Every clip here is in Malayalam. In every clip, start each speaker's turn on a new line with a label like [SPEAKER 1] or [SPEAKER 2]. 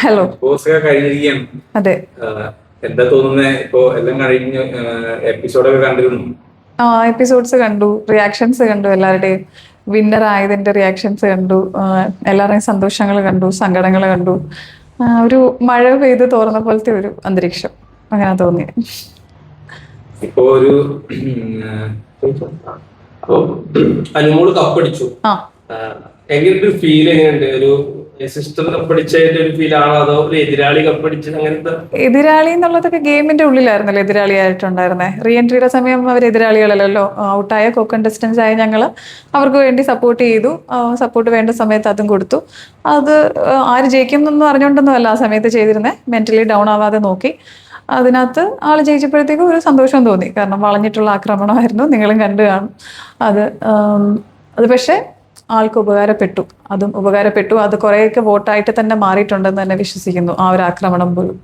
[SPEAKER 1] ഹലോ.
[SPEAKER 2] കോഴ്സ് കഴിഞ്ഞിരിക്കുകയാണ്.
[SPEAKER 1] അതെ.
[SPEAKER 2] എന്താ തോന്നുന്നത്? ഇപ്പോ എല്ലാം കഴിഞ്ഞ് എപ്പിസോഡൊക്കെ കണ്ടിരുന്നു.
[SPEAKER 1] എപ്പിസോഡ്സ് കണ്ടു, റിയാക്ഷൻസ് കണ്ടു, എല്ലാവരുടെയും വിന്നർ ആയതിന്റെ റിയാക്ഷൻസ് കണ്ടു, എല്ലാവരുടെയും സന്തോഷങ്ങൾ കണ്ടു, സങ്കടങ്ങൾ കണ്ടു. ഒരു മഴ പെയ്ത് തോർന്ന പോലത്തെ ഒരു അന്തരീക്ഷം അങ്ങനെ തോന്നി.
[SPEAKER 3] ഇപ്പൊ ഒരു അനുമോള് കപ്പടിച്ചു. എങ്ങനത്തെ ഫീൽ എങ്ങനെയുണ്ട്? ഒരു സിസ്റ്റർ കപ്പടിച്ചതിന്റെ ഒരു ഫീൽ ആണോ, അതോ ഒരു എതിരാളി കപ്പടിച്ചത് അങ്ങനത്തെ?
[SPEAKER 1] എതിരാളി എന്നുള്ളതൊക്കെ ഗെയിമിന്റെ ഉള്ളിലായിരുന്നല്ലോ എതിരാളി ആയിട്ടുണ്ടായിരുന്നേ. റീ എൻട്രിയുടെ സമയം അവർ എതിരാളികളല്ലല്ലോ. ഔട്ടായ കോ കണ്ടസ്റ്റൻസ് ആയ ഞങ്ങൾ അവർക്ക് വേണ്ടി സപ്പോർട്ട് ചെയ്തു. സപ്പോർട്ട് വേണ്ട സമയത്ത് അതും കൊടുത്തു. അത് ആര് ജയിക്കും എന്നൊന്നും അറിഞ്ഞുകൊണ്ടൊന്നും അല്ല ആ സമയത്ത് ചെയ്തിരുന്നേ. മെന്റലി ഡൗൺ ആവാതെ നോക്കി. അതിനകത്ത് ആൾ ജയിച്ചപ്പോഴത്തേക്കും ഒരു സന്തോഷം തോന്നി. കാരണം വളഞ്ഞിട്ടുള്ള ആക്രമണമായിരുന്നു, നിങ്ങളും കണ്ടു കാണും. അത് പക്ഷേ ആൾക്ക് ഉപകാരപ്പെട്ടു. അതും ഉപകാരപ്പെട്ടു. അത് കുറേയൊക്കെ വോട്ടായിട്ട് തന്നെ മാറിയിട്ടുണ്ടെന്ന് തന്നെ വിശ്വസിക്കുന്നു ആ ഒരു ആക്രമണം പോലും.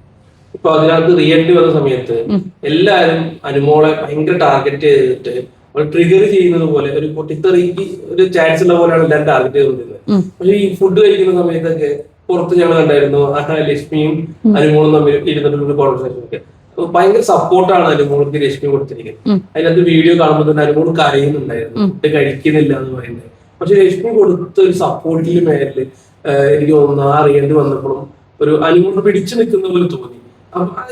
[SPEAKER 3] ഇപ്പൊ അതിനകത്ത് റീ എൻട്രി വന്ന സമയത്ത് എല്ലാരും അനുമോളെ ഭയങ്കര ടാർഗറ്റ് ചെയ്തിട്ട് ട്രിഗർ ചെയ്യുന്നത് പോലെ ഒരു പൊട്ടിത്തെറിക്ക് ഒരു ചാൻസ് ഉള്ള പോലെയാണ് എല്ലാവരും ടാർഗറ്റ് ചെയ്തുകൊണ്ടിരുന്നത്. പക്ഷെ ഈ ഫുഡ് കഴിക്കുന്ന സമയത്തൊക്കെ പുറത്ത് ഞങ്ങൾ കണ്ടായിരുന്നു ലക്ഷ്മിയും അനുമോളും തമ്മിൽ ഇരുന്നിട്ടുള്ള കോൺവെർസേഷൻ ഒക്കെ. ഭയങ്കര സപ്പോർട്ടാണ് അനുമോൾക്ക് ലക്ഷ്മി കൊടുത്തിരിക്കുന്നത്. അതിനകത്ത് വീഡിയോ കാണുമ്പോൾ തന്നെ അനുമോൾ കരയുന്നുണ്ടായിരുന്നു, ഫുഡ് കഴിക്കുന്നില്ല എന്ന് പറയുന്നത്. പക്ഷെ ലക്ഷ്മി കൊടുത്ത ഒരു സപ്പോർട്ടിന് മേലില് എനിക്ക് തോന്നുന്നു ആ അറിയേണ്ടി വന്നപ്പോഴും ഒരു അനുമോൾ പിടിച്ചു നിൽക്കുന്ന പോലെ തോന്നി.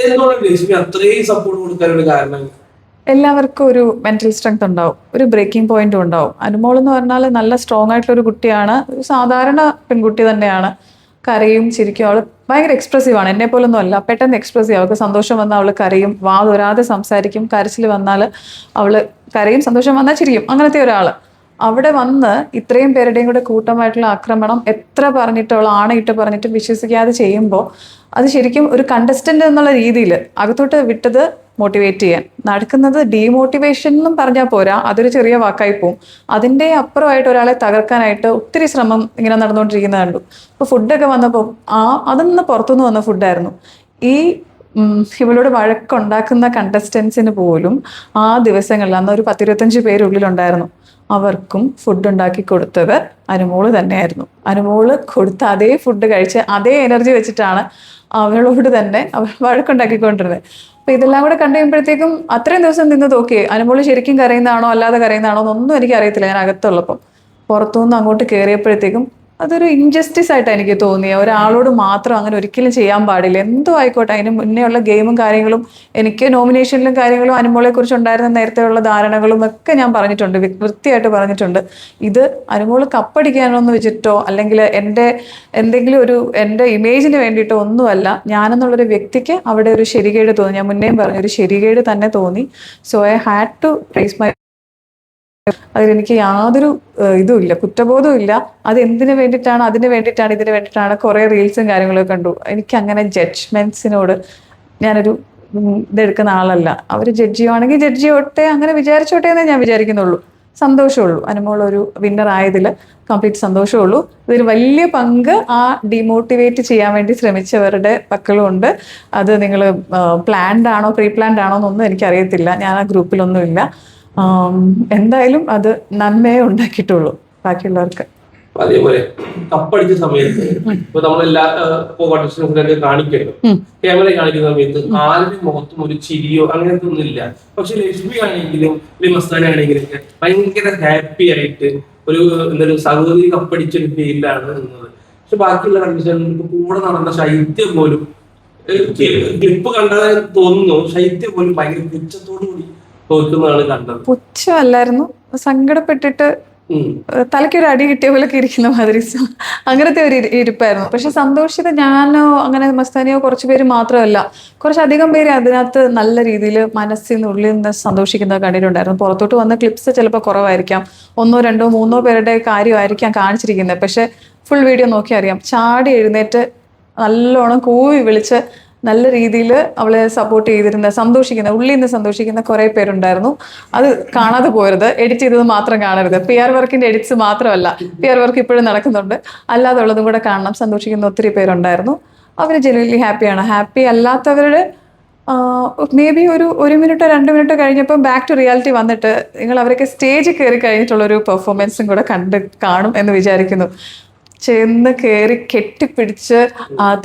[SPEAKER 3] എന്തുകൊണ്ടാണ് ലക്ഷ്മി അത്രയും സപ്പോർട്ട് കൊടുക്കാനുള്ള കാരണം?
[SPEAKER 1] എല്ലാവർക്കും ഒരു മെന്റൽ സ്ട്രെങ്ത് ഉണ്ടാവും, ഒരു ബ്രേക്കിംഗ് പോയിന്റും ഉണ്ടാവും. അനുമോൾ എന്ന് പറഞ്ഞാൽ നല്ല സ്ട്രോങ് ആയിട്ടുള്ള ഒരു കുട്ടിയാണ്. ഒരു സാധാരണ പെൺകുട്ടി തന്നെയാണ്. കരയും ചിരിക്കും. അവൾ ഭയങ്കര എക്സ്പ്രസീവ് ആണ്. എന്നെ പോലൊന്നും അല്ല, പെട്ടെന്ന് എക്സ്പ്രസീവ്. അവൾക്ക് സന്തോഷം വന്നാൽ അവൾ കരയും, വാതൊരാതെ സംസാരിക്കും. കരച്ചിൽ വന്നാൽ അവൾ കരയും, സന്തോഷം വന്നാൽ ചിരിക്കും. അങ്ങനത്തെ ഒരാൾ അവിടെ വന്ന് ഇത്രയും പേരുടെയും കൂടെ കൂട്ടമായിട്ടുള്ള ആക്രമണം എത്ര പറഞ്ഞിട്ട് അവൾ ആണയിട്ട് പറഞ്ഞിട്ട് വിശ്വസിക്കാതെ ചെയ്യുമ്പോൾ അത് ശരിക്കും ഒരു കണ്ടസ്റ്റന്റ് എന്നുള്ള രീതിയിൽ അകത്തോട്ട് വിട്ടത് മോട്ടിവേറ്റ് ചെയ്യാൻ. നടക്കുന്നത് ഡീമോട്ടിവേഷൻ എന്നും പറഞ്ഞാൽ പോരാ, അതൊരു ചെറിയ വാക്കായി പോവും. അതിൻ്റെ അപ്പുറമായിട്ട് ഒരാളെ തകർക്കാനായിട്ട് ഒത്തിരി ശ്രമം ഇങ്ങനെ നടന്നുകൊണ്ടിരിക്കുന്നത് കണ്ടു. ഇപ്പോൾ ഫുഡൊക്കെ വന്നപ്പോൾ അതൊന്ന് പുറത്തുനിന്ന് വന്ന ഫുഡായിരുന്നു. ഈ ഇവളോട് വഴക്കുണ്ടാക്കുന്ന കണ്ടസ്റ്റൻസിന് പോലും ആ ദിവസങ്ങളിൽ അന്ന് ഒരു 10-25 പേരുള്ളിലുണ്ടായിരുന്നു. അവർക്കും ഫുഡ് ഉണ്ടാക്കി കൊടുത്തത് അനുമോള് തന്നെയായിരുന്നു. അനുമോള് കൊടുത്ത അതേ ഫുഡ് കഴിച്ച് അതേ എനർജി വെച്ചിട്ടാണ് അവളോട് തന്നെ അവൾ വഴക്കുണ്ടാക്കിക്കൊണ്ടിരുന്നത്. അപ്പൊ ഇതെല്ലാം കൂടെ കണ്ടു കഴിയുമ്പോഴത്തേക്കും അത്രയും ദിവസം നിന്ന് നോക്കിയേ അനുമോള് ശരിക്കും കരയുന്നതാണോ അല്ലാതെ കരയുന്നതാണോ എന്നൊന്നും എനിക്ക് അറിയത്തില്ല. ഞാൻ അകത്തുള്ളപ്പം പുറത്തുനിന്ന് അങ്ങോട്ട് കയറിയപ്പോഴത്തേക്കും അതൊരു ഇൻജസ്റ്റിസ് ആയിട്ട് എനിക്ക് തോന്നിയ ഒരാളോട് മാത്രം അങ്ങനെ ഒരിക്കലും ചെയ്യാൻ പാടില്ല. എന്തോ ആയിക്കോട്ടെ, അതിന് മുന്നേ ഉള്ള ഗെയിമും കാര്യങ്ങളും എനിക്ക് നോമിനേഷനിലും കാര്യങ്ങളും അനുമോളെ കുറിച്ച് ഉണ്ടായിരുന്ന നേരത്തെയുള്ള ധാരണകളും ഒക്കെ ഞാൻ പറഞ്ഞിട്ടുണ്ട്, വൃത്തിയായിട്ട് പറഞ്ഞിട്ടുണ്ട്. ഇത് അനുമോള് കപ്പടിക്കാനോ എന്ന് വെച്ചിട്ടോ അല്ലെങ്കിൽ എൻ്റെ ഇമേജിന് വേണ്ടിയിട്ടോ ഒന്നുമല്ല. ഞാനെന്നുള്ളൊരു വ്യക്തിക്ക് അവിടെ ഒരു ശരികേട് തോന്നി. ഞാൻ മുന്നേയും പറഞ്ഞു, ഒരു ശരികേട് തന്നെ തോന്നി. So I had to raise my. അതിലെനിക്ക് യാതൊരു ഇതുമില്ല, കുറ്റബോധവും ഇല്ല. അത് എന്തിനു വേണ്ടിയിട്ടാണ്, അതിന് വേണ്ടിയിട്ടാണ്, ഇതിന് വേണ്ടിയിട്ടാണ്. കുറേ റീൽസും കാര്യങ്ങളൊക്കെ കണ്ടു. എനിക്ക് അങ്ങനെ ജഡ്ജ്മെന്റ്സിനോട് ഞാനൊരു ഇതെടുക്കുന്ന ആളല്ല. അവർ ജഡ്ജ് ചെയ്യുവാണെങ്കിൽ ജഡ്ജ് ചെയ്യോട്ടെ, അങ്ങനെ വിചാരിച്ചോട്ടെ എന്നേ ഞാൻ വിചാരിക്കുന്നുള്ളൂ. സന്തോഷമുള്ളൂ. അനുമോൾ ഒരു വിന്നർ ആയതിൽ കംപ്ലീറ്റ് സന്തോഷമുള്ളൂ. ഇതൊരു വലിയ പങ്ക് ആ ഡിമോട്ടിവേറ്റ് ചെയ്യാൻ വേണ്ടി ശ്രമിച്ചവരുടെ പക്കളുണ്ട്. അത് നിങ്ങൾ പ്ലാൻഡ് ആണോ പ്രീ പ്ലാൻഡ് ആണോ എന്നൊന്നും എനിക്കറിയത്തില്ല. ഞാൻ ആ ഗ്രൂപ്പിലൊന്നുമില്ല. എന്തായാലും അത് നന്മയെ ഉണ്ടാക്കിയിട്ടുള്ളൂ ബാക്കിയുള്ളവർക്ക്.
[SPEAKER 3] അതേപോലെ കപ്പടിച്ച സമയത്ത് ഇപ്പൊ നമ്മളെല്ലാ കോൺടെസ്റ്റൻസിനൊക്കെ കാണിക്കല്ലോ, ക്യാമറ കാണിക്കുന്ന സമയത്ത് ആരുടെ മുഖത്തും ഒരു ചിരിയോ അങ്ങനത്തെ ഒന്നും ഇല്ല. പക്ഷെ ലക്ഷ്മി ആണെങ്കിലും മസ്താനി ആണെങ്കിലും ഒക്കെ ഭയങ്കര ഹാപ്പി ആയിട്ട് ഒരു എന്തൊരു സഹോദരി കപ്പടിച്ചൊരു ഫീലാണ് നിന്നത്. പക്ഷെ ബാക്കിയുള്ള കണ്ടീഷൻസ് കൂടെ നടന്ന ശൈത്യം പോലും ക്ലിപ്പ് കണ്ടാൽ തോന്നുന്നു ശൈത്യം പോലും ഭയങ്കര പുച്ഛത്തോടു കൂടി തോൽക്കുന്നതാണ് കണ്ടത്.
[SPEAKER 1] പുച്ഛമല്ലായിരുന്നു, സങ്കടപ്പെട്ടിട്ട് തലയ്ക്കൊരു അടി കിട്ടിയ പോലൊക്കെ ഇരിക്കുന്ന മാതിരി അങ്ങനത്തെ ഒരു ഇരിപ്പായിരുന്നു. പക്ഷെ സന്തോഷിത ഞാനോ അങ്ങനെ മസ്താനിയോ കുറച്ച് പേര് മാത്രമല്ല, കുറച്ചധികം പേര് അതിനകത്ത് നല്ല രീതിയിൽ മനസ്സിനുള്ളിൽ നിന്ന് സന്തോഷിക്കുന്നത് കണ്ടിട്ടുണ്ടായിരുന്നു. പുറത്തോട്ട് വന്ന ക്ലിപ്സ് ചിലപ്പോൾ കുറവായിരിക്കാം, 1, 2, 3 പേരുടെ കാര്യമായിരിക്കാം കാണിച്ചിരിക്കുന്നത്. പക്ഷെ ഫുൾ വീഡിയോ നോക്കി അറിയാം, ചാടി എഴുന്നേറ്റ് നല്ലോണം കൂവി വിളിച്ച് നല്ല രീതിയിൽ അവളെ സപ്പോർട്ട് ചെയ്തിരുന്ന, സന്തോഷിക്കുന്ന, ഉള്ളിൽ നിന്ന് സന്തോഷിക്കുന്ന കുറേ പേരുണ്ടായിരുന്നു. അത് കാണാതെ പോരുത്. എഡിറ്റ് ചെയ്തത് മാത്രം കാണരുത്. PR വർക്കിന്റെ എഡിറ്റ്സ് മാത്രമല്ല, PR വർക്ക് ഇപ്പോഴും നടക്കുന്നുണ്ട്, അല്ലാതെ ഉള്ളതും കൂടെ കാണണം. സന്തോഷിക്കുന്ന ഒത്തിരി പേരുണ്ടായിരുന്നു. അവർ ജെനുവൻലി ഹാപ്പിയാണ്. ഹാപ്പി അല്ലാത്തവരുടെ മേ ബി ഒരു 1 മിനിറ്റോ 2 മിനിറ്റോ കഴിഞ്ഞപ്പോൾ ബാക്ക് ടു റിയാലിറ്റി വന്നിട്ട് നിങ്ങൾ അവരൊക്കെ സ്റ്റേജിൽ കയറി കഴിഞ്ഞിട്ടുള്ളൊരു പെർഫോമൻസും കൂടെ കാണും എന്ന് വിചാരിക്കുന്നു. ചെന്ന് കയറി കെട്ടിപ്പിടിച്ച്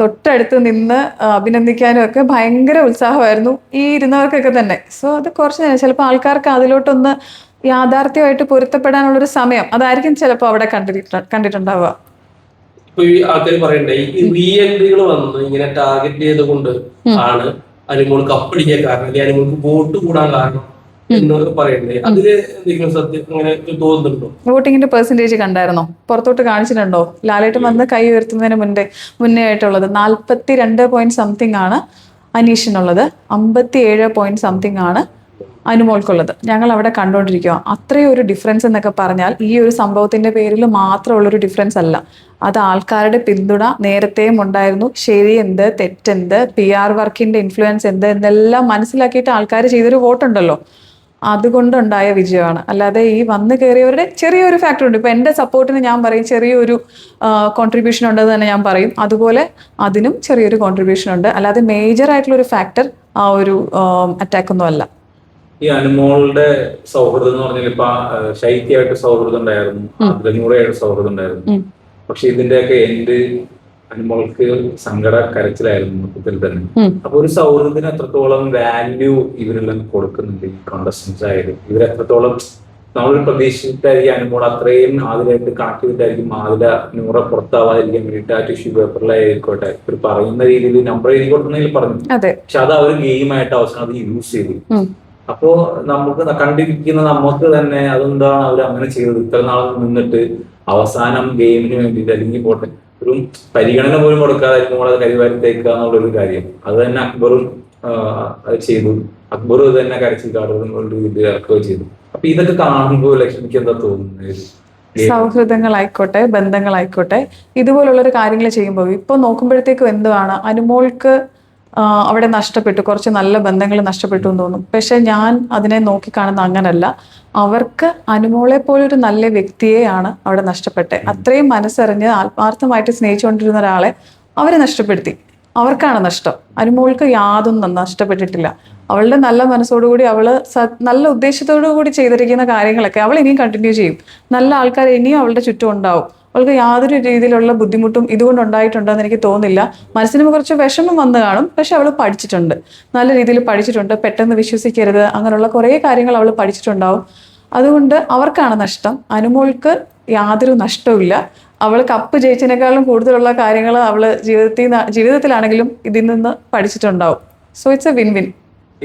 [SPEAKER 1] തൊട്ടടുത്ത് നിന്ന് അഭിനന്ദിക്കാനും ഒക്കെ ഭയങ്കര ഉത്സാഹമായിരുന്നു ഈ ഇരുന്നവർക്കൊക്കെ തന്നെ. സോ അത് കുറച്ച് നേരം ചിലപ്പോൾ ആൾക്കാർക്ക് അതിലോട്ടൊന്ന് യാഥാർത്ഥ്യമായിട്ട് പൊരുത്തപ്പെടാനുള്ളൊരു സമയം അതായിരിക്കും ചിലപ്പോൾ അവിടെ കണ്ടിട്ടുണ്ടാവുക.
[SPEAKER 3] ഇപ്പൊ ഈ ആൾക്കാർ പറയണ്ടേ ഈ റീ എൻട്രികൾ വന്ന് ഇങ്ങനെ ടാർഗറ്റ് ചെയ്തുകൊണ്ട് ആണ് അനുമോൾ കപ്പടിക്കാൻ കാരണം, അല്ലെങ്കിൽ അനുമോൾക്ക് വോട്ട് കൂടാൻ കാരണം എന്നൊക്കെ പറയണ്ടേ, അതില് എന്തെങ്കിലും സത്യം അങ്ങനെ തോന്നുന്നുണ്ടോ?
[SPEAKER 1] വോട്ടിങ്ങിന്റെ പെർസെന്റേജ് കണ്ടായിരുന്നോ? പുറത്തോട്ട് കാണിച്ചിട്ടുണ്ടോ? ലാലേട്ടൻ വന്ന് കൈ ഉയർത്തുന്നതിന് മുന്നേ ആയിട്ടുള്ളത് 42 ആണ് അനീഷിനുള്ളത്, 57 ആണ് അനുമോൾക്കുള്ളത്. ഞങ്ങൾ അവിടെ കണ്ടുകൊണ്ടിരിക്കുക. അത്രയും ഒരു ഡിഫറൻസ് എന്നൊക്കെ പറഞ്ഞാൽ ഈ ഒരു സംഭവത്തിന്റെ പേരിൽ മാത്രമുള്ളൊരു ഡിഫറൻസ് അല്ല, അത് ആൾക്കാരുടെ പിന്തുണ നേരത്തെയും ഉണ്ടായിരുന്നു. ശരി എന്ത്, തെറ്റെന്ത്, PR വർക്കിന്റെ ഇൻഫ്ലുവൻസ് എന്ത് എന്നെല്ലാം മനസ്സിലാക്കിയിട്ട് ആൾക്കാർ ചെയ്തൊരു വോട്ടുണ്ടല്ലോ, അതുകൊണ്ടുണ്ടായ വിജയമാണ്. അല്ലാതെ ഈ വന്നു കയറിയവരുടെ ചെറിയൊരു ഫാക്ടർ ഉണ്ട്. ഇപ്പൊ എൻ്റെ സപ്പോർട്ടിന് ഞാൻ പറയും ചെറിയൊരു കോൺട്രിബ്യൂഷൻ ഉണ്ടെന്ന് തന്നെ ഞാൻ പറയും. അതുപോലെ അതിനും ചെറിയൊരു കോൺട്രിബ്യൂഷൻ ഉണ്ട്. അല്ലാതെ മേജർ ആയിട്ടുള്ള ഒരു ഫാക്ടർ ആ ഒരു അറ്റാക്ക് ഒന്നും അല്ല.
[SPEAKER 2] ഈ അനുമോളുടെ സൗഹൃദം എന്ന് പറഞ്ഞാൽ ഇപ്പൊ ശൈത്യമായിട്ട് സൗഹൃദം ഉണ്ടായിരുന്നു, അതിലൂടെയായിട്ട് സൗഹൃദം ഉണ്ടായിരുന്നു. പക്ഷെ ഇതിന്റെയൊക്കെ എൻഡ് അനുമോൾക്ക് സങ്കട കരച്ചിലായിരുന്നു മൊത്തത്തിൽ തന്നെ. അപ്പൊ ഒരു സൗഹൃദത്തിന് എത്രത്തോളം വാല്യൂ ഇവരെല്ലാം കൊടുക്കുന്നുണ്ട് ഈ കോണ്ടസ്റ്റൻസ് ആയാലും, ഇവരെത്രത്തോളം നമ്മളൊരു പ്രതീക്ഷിച്ചിട്ടായിരിക്കും അനുമോൾ അത്രയും ആദിലായിട്ട് കണക്ട് ചെയ്തിട്ടായിരിക്കും ആദില നൂറ പുറത്താവാതിരിക്കാൻ വേണ്ടിയിട്ട് ആ ടിഷ്യൂ പേപ്പറിലായിക്കോട്ടെ ഇവർ പറയുന്ന രീതിയിൽ നമ്പർ എഴുതി കൊടുക്കുന്നതിൽ പറഞ്ഞു. പക്ഷെ അത് അവർ ഗെയിമായിട്ട് അവസാനം അത് യൂസ് ചെയ്തു. അപ്പോ നമുക്ക് കണ്ടിരിക്കുന്ന നമുക്ക് തന്നെ അതെന്താണ് അവർ അങ്ങനെ ചെയ്തത്, ഇത്ര നാൾ നിന്നിട്ട് അവസാനം ഗെയിമിന് വേണ്ടിയിട്ട് അല്ലെങ്കിൽ പോട്ടെ ഒരു പരിഗണന പോലും കൊടുക്കാതെ അത് കരിവാരിത്തേക്കുക എന്നുള്ളൊരു കാര്യം അത് തന്നെ അക്ബറും അത് ചെയ്തു. അക്ബറും ഇത് തന്നെ കരച്ചിൽ കാർഡുകളും ഇത് ഇറക്കുകയും ചെയ്തു. അപ്പൊ ഇതൊക്കെ കാണുമ്പോൾ ലക്ഷ്മിക്ക് എന്താ തോന്നുന്നത്?
[SPEAKER 1] സൗഹൃദങ്ങളായിക്കോട്ടെ, ബന്ധങ്ങളായിക്കോട്ടെ, ഇതുപോലുള്ളൊരു കാര്യങ്ങൾ ചെയ്യുമ്പോൾ ഇപ്പൊ നോക്കുമ്പോഴത്തേക്കും എന്തുവാണ്, അനുമോൾക്ക് അവിടെ നഷ്ടപ്പെട്ടു, കുറച്ച് നല്ല ബന്ധങ്ങൾ നഷ്ടപ്പെട്ടു എന്ന് തോന്നും. പക്ഷെ ഞാൻ അതിനെ നോക്കിക്കാണുന്ന അങ്ങനല്ല. അവർക്ക് അനുമോളെ പോലൊരു നല്ല വ്യക്തിയെയാണ് അവിടെ നഷ്ടപ്പെട്ടത്. അത്രയും മനസ്സറിഞ്ഞ് ആത്മാർത്ഥമായിട്ട് സ്നേഹിച്ചുകൊണ്ടിരുന്ന ഒരാളെ അവരെ നഷ്ടപ്പെടുത്തി. അവർക്കാണ് നഷ്ടം. അനുമോൾക്ക് യാതൊന്നും നഷ്ടപ്പെട്ടിട്ടില്ല. അവളുടെ നല്ല മനസ്സോടുകൂടി അവള് നല്ല ഉദ്ദേശത്തോടു കൂടി ചെയ്തിരിക്കുന്ന കാര്യങ്ങളൊക്കെ അവൾ ഇനിയും കണ്ടിന്യൂ ചെയ്യും. നല്ല ആൾക്കാർ ഇനിയും അവളുടെ ചുറ്റും ഉണ്ടാവും. അവൾക്ക് യാതൊരു രീതിയിലുള്ള ബുദ്ധിമുട്ടും ഇതുകൊണ്ട് ഉണ്ടായിട്ടുണ്ടെന്ന് എനിക്ക് തോന്നുന്നില്ല. മനസ്സിന് കുറച്ച് വിഷമം വന്നു കാണും, പക്ഷെ അവൾ പഠിച്ചിട്ടുണ്ട്, നല്ല രീതിയിൽ പഠിച്ചിട്ടുണ്ട്. പെട്ടെന്ന് വിശ്വസിക്കരുത്, അങ്ങനെയുള്ള കുറേ കാര്യങ്ങൾ അവൾ പഠിച്ചിട്ടുണ്ടാവും. അതുകൊണ്ട് അവർക്കാണ് നഷ്ടം. അനുമോൾക്ക് യാതൊരു നഷ്ടവുമില്ല. അവൾ കപ്പ് ജയിച്ചതിനേക്കാളും കൂടുതലുള്ള കാര്യങ്ങൾ അവൾ ജീവിതത്തിലാണെങ്കിലും ഇതിൽ നിന്ന് പഠിച്ചിട്ടുണ്ടാവും. So it's a win win.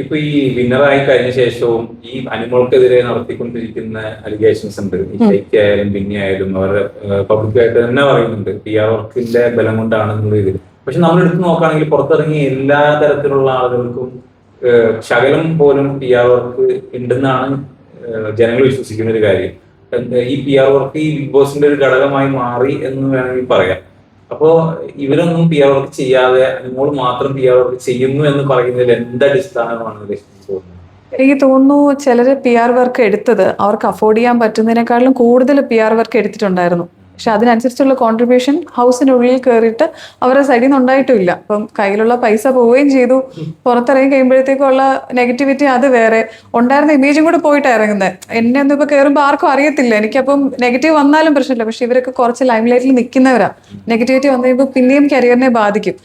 [SPEAKER 2] ഇപ്പൊ ഈ വിന്നറായി കഴിഞ്ഞ ശേഷവും ഈ അനുമോൾക്കെതിരെ നടത്തിക്കൊണ്ടിരിക്കുന്ന അലിഗേഷൻസ് ഉണ്ട്. ഈ ഷെയ്ക്ക് ആയാലും ബിന്നി ആയാലും അവർ പബ്ലിക്കായിട്ട് തന്നെ പറയുന്നുണ്ട് PR വർക്കിന്റെ ബലം കൊണ്ടാണെന്നുള്ള ഇതിൽ. പക്ഷെ നമ്മൾ എടുത്ത് നോക്കുകയാണെങ്കിൽ പുറത്തിറങ്ങിയ എല്ലാ തരത്തിലുള്ള ആളുകൾക്കും ശകലം പോലും PR വർക്ക് ഉണ്ടെന്നാണ് ജനങ്ങൾ വിശ്വസിക്കുന്ന ഒരു കാര്യം. ഈ PR വർക്ക് ഈ ബിഗ് ബോസിന്റെ ഒരു ഘടകമായി മാറി എന്ന് വേണമെങ്കിൽ പറയാം. അപ്പോ ഇവരൊന്നും PR വർക്ക് ചെയ്യാതെ അനുമോൾ മാത്രം PR വർക്ക് ചെയ്യുന്നു എന്ന് പറയുന്നതിൽ എന്തടിസ്ഥാനമാണ് തോന്നുന്നത്?
[SPEAKER 1] എനിക്ക് തോന്നുന്നു ചിലര് PR വർക്ക് എടുത്തത് അവർക്ക് അഫോർഡ് ചെയ്യാൻ പറ്റുന്നതിനേക്കാളും കൂടുതൽ PR വർക്ക് എടുത്തിട്ടുണ്ടായിരുന്നു. പക്ഷെ അതിനനുസരിച്ചുള്ള കോൺട്രിബ്യൂഷൻ ഹൗസിനുള്ളിൽ കയറിയിട്ട് അവരുടെ സൈഡിൽ നിന്ന് ഉണ്ടായിട്ടുമില്ല. അപ്പം കയ്യിലുള്ള പൈസ പോവുകയും ചെയ്തു. പുറത്തിറങ്ങി കഴിയുമ്പോഴത്തേക്കുള്ള നെഗറ്റിവിറ്റി അത് വേറെ, ഉണ്ടായിരുന്ന ഇമേജും കൂടെ പോയിട്ട് ഇറങ്ങുന്നത്. എന്നെ ഒന്നും ഇപ്പൊ കയറുമ്പോൾ ആർക്കും അറിയത്തില്ല. എനിക്കപ്പം നെഗറ്റീവ് വന്നാലും പ്രശ്നമില്ല. പക്ഷെ ഇവരൊക്കെ കുറച്ച് ലൈം ലൈറ്റിൽ നിൽക്കുന്നവരാ. നെഗറ്റിവിറ്റി വന്നു കഴിയുമ്പോൾ പിന്നെയും കരിയറിനെ ബാധിക്കും.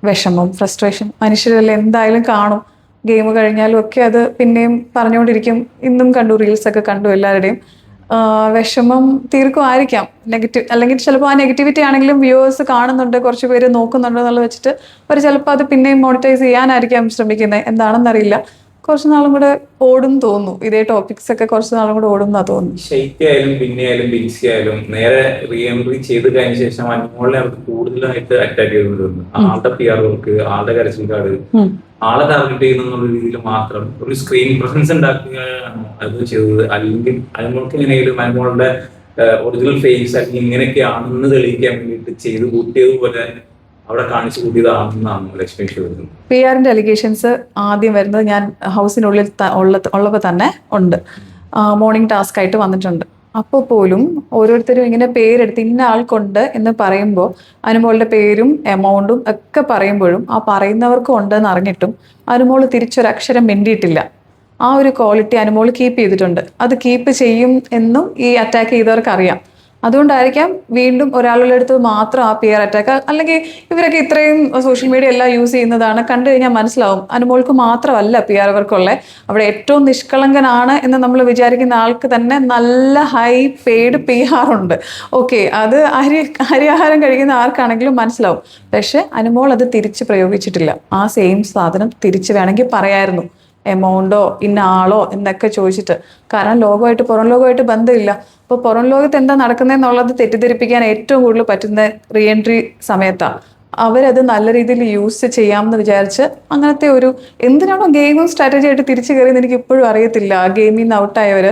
[SPEAKER 1] വിഷമം, ഫ്രസ്ട്രേഷൻ മനുഷ്യരല്ലേ, എന്തായാലും കാണും. ഗെയിം കഴിഞ്ഞാലും ഒക്കെ അത് പിന്നെയും പറഞ്ഞുകൊണ്ടിരിക്കും. ഇന്നും കണ്ടു, റീൽസൊക്കെ കണ്ടു എല്ലാവരുടെയും. വിഷമം തീർക്കുമായിരിക്കാം നെഗറ്റീവ്, അല്ലെങ്കിൽ ചിലപ്പോൾ ആ നെഗറ്റിവിറ്റി ആണെങ്കിലും വ്യൂവേഴ്സ് കാണുന്നുണ്ട്, കുറച്ച് പേര് നോക്കുന്നുണ്ട് എന്നുള്ളത് വെച്ചിട്ട് അവർ ചിലപ്പോൾ അത് പിന്നെയും മോണിറ്റൈസ് ചെയ്യാനായിരിക്കാം ശ്രമിക്കുന്നത്. എന്താണെന്നറിയില്ല. കുറച്ച് നാളും കൂടെ ഓടും തോന്നുന്നു. ഇതേ ടോപ്പിക്സ് ഒക്കെ കുറച്ച് നാളും കൂടെ ഓടും എന്നാ തോന്നുന്നു.
[SPEAKER 2] ഷെയ്ക്കായാലും ബിന്നിയായാലും ബിൻസി ആയാലും നേരെ റീ എൻട്രി ചെയ്ത് കഴിഞ്ഞ ശേഷം അനുമോളിനെ അവർക്ക് കൂടുതലായിട്ട് അറ്റാക്ക് ചെയ്തുകൊണ്ടിരുന്നു. ആളുടെ PR വർക്ക്, ആളുടെ കരച്ചിൽ കാർഡ്, ആളെ ടാർഗറ്റ് ചെയ്യുന്ന രീതിയിൽ മാത്രം ഒരു സ്ക്രീൻ പ്രസൻസ് ഉണ്ടാക്കുകയാണ് അത് ചെയ്തത്. അല്ലെങ്കിൽ അനുമോൾക്ക് എങ്ങനെയെങ്കിലും അനുമോളുടെ ഒറിജിനൽ ഫേസ് അല്ലെങ്കിൽ ഇങ്ങനെയൊക്കെയാണെന്ന് തെളിയിക്കാൻ വേണ്ടിയിട്ട് ചെയ്ത് കൂട്ടിയതുപോലെ അവിടെ കാണിച്ചു കൂട്ടിയതാണെന്നാണ് ലക്ഷ്മി വരുന്നത്.
[SPEAKER 1] PR-ന്റെ അലിഗേഷൻസ് ആദ്യം വരുന്നത് ഞാൻ ഹൗസിനുള്ളിൽ ഉള്ളപ്പോൾ തന്നെ ഉണ്ട്. മോർണിംഗ് ടാസ്ക് ആയിട്ട് വന്നിട്ടുണ്ട്. അപ്പോൾ പോലും ഓരോരുത്തരും ഇങ്ങനെ പേരെടുത്ത് ഇന്ന ആൾക്കുണ്ട് എന്ന് പറയുമ്പോൾ അനുമോളുടെ പേരും എമൗണ്ടും ഒക്കെ പറയുമ്പോഴും ആ പറയുന്നവർക്കും ഉണ്ടെന്ന് അറിഞ്ഞിട്ടും അനുമോൾ തിരിച്ചൊരക്ഷരം മിണ്ടിയിട്ടില്ല. ആ ഒരു ക്വാളിറ്റി അനുമോൾ കീപ്പ് ചെയ്തിട്ടുണ്ട്. അത് കീപ്പ് ചെയ്യും എന്നും ഈ അറ്റാക്ക് ചെയ്തവർക്ക് അറിയാം. അതുകൊണ്ടായിരിക്കാം വീണ്ടും ഒരാളുടെ അടുത്ത് മാത്രം ആ പിയർ അറ്റാക്ക്. അല്ലെങ്കിൽ ഇവരൊക്കെ ഇത്രയും സോഷ്യൽ മീഡിയ എല്ലാം യൂസ് ചെയ്യുന്നതാണ്, കണ്ടു കഴിഞ്ഞാൽ മനസ്സിലാവും അനുമോൾക്ക് മാത്രമല്ല പിയർ അവർക്കുള്ള. അവിടെ ഏറ്റവും നിഷ്കളങ്കനാണ് എന്ന് നമ്മൾ വിചാരിക്കുന്ന ആൾക്ക് തന്നെ നല്ല ഹൈ പെയ്ഡ് PR ഉണ്ട്. ഓക്കെ, അത് അരിയാഹാരം കഴിക്കുന്ന ആർക്കാണെങ്കിലും മനസ്സിലാവും. പക്ഷെ അനുമോൾ അത് തിരിച്ച് പ്രയോഗിച്ചിട്ടില്ല. ആ സെയിം സാധനം തിരിച്ച് വേണമെങ്കിൽ പറയായിരുന്നു, എമൗണ്ടോ ഇന്ന ആളോ എന്നൊക്കെ ചോദിച്ചിട്ട്. കാരണം ലോകമായിട്ട് പുറം ലോകമായിട്ട് ബന്ധമില്ല. അപ്പോൾ പുറം ലോകത്ത് എന്താ നടക്കുന്നതെന്നുള്ളത് തെറ്റിദ്ധരിപ്പിക്കാൻ ഏറ്റവും കൂടുതൽ പറ്റുന്ന റീ എൻട്രി സമയത്താണ്. അവരത് നല്ല രീതിയിൽ യൂസ് ചെയ്യാമെന്ന് വിചാരിച്ച് അങ്ങനത്തെ ഒരു എന്തിനാണോ ഗെയിമും സ്ട്രാറ്റജി ആയിട്ട് തിരിച്ചു കയറിയെന്ന് എനിക്ക് ഇപ്പോഴും അറിയത്തില്ല. ആ ഗെയിമിൽ നിന്ന് ഔട്ടായവർ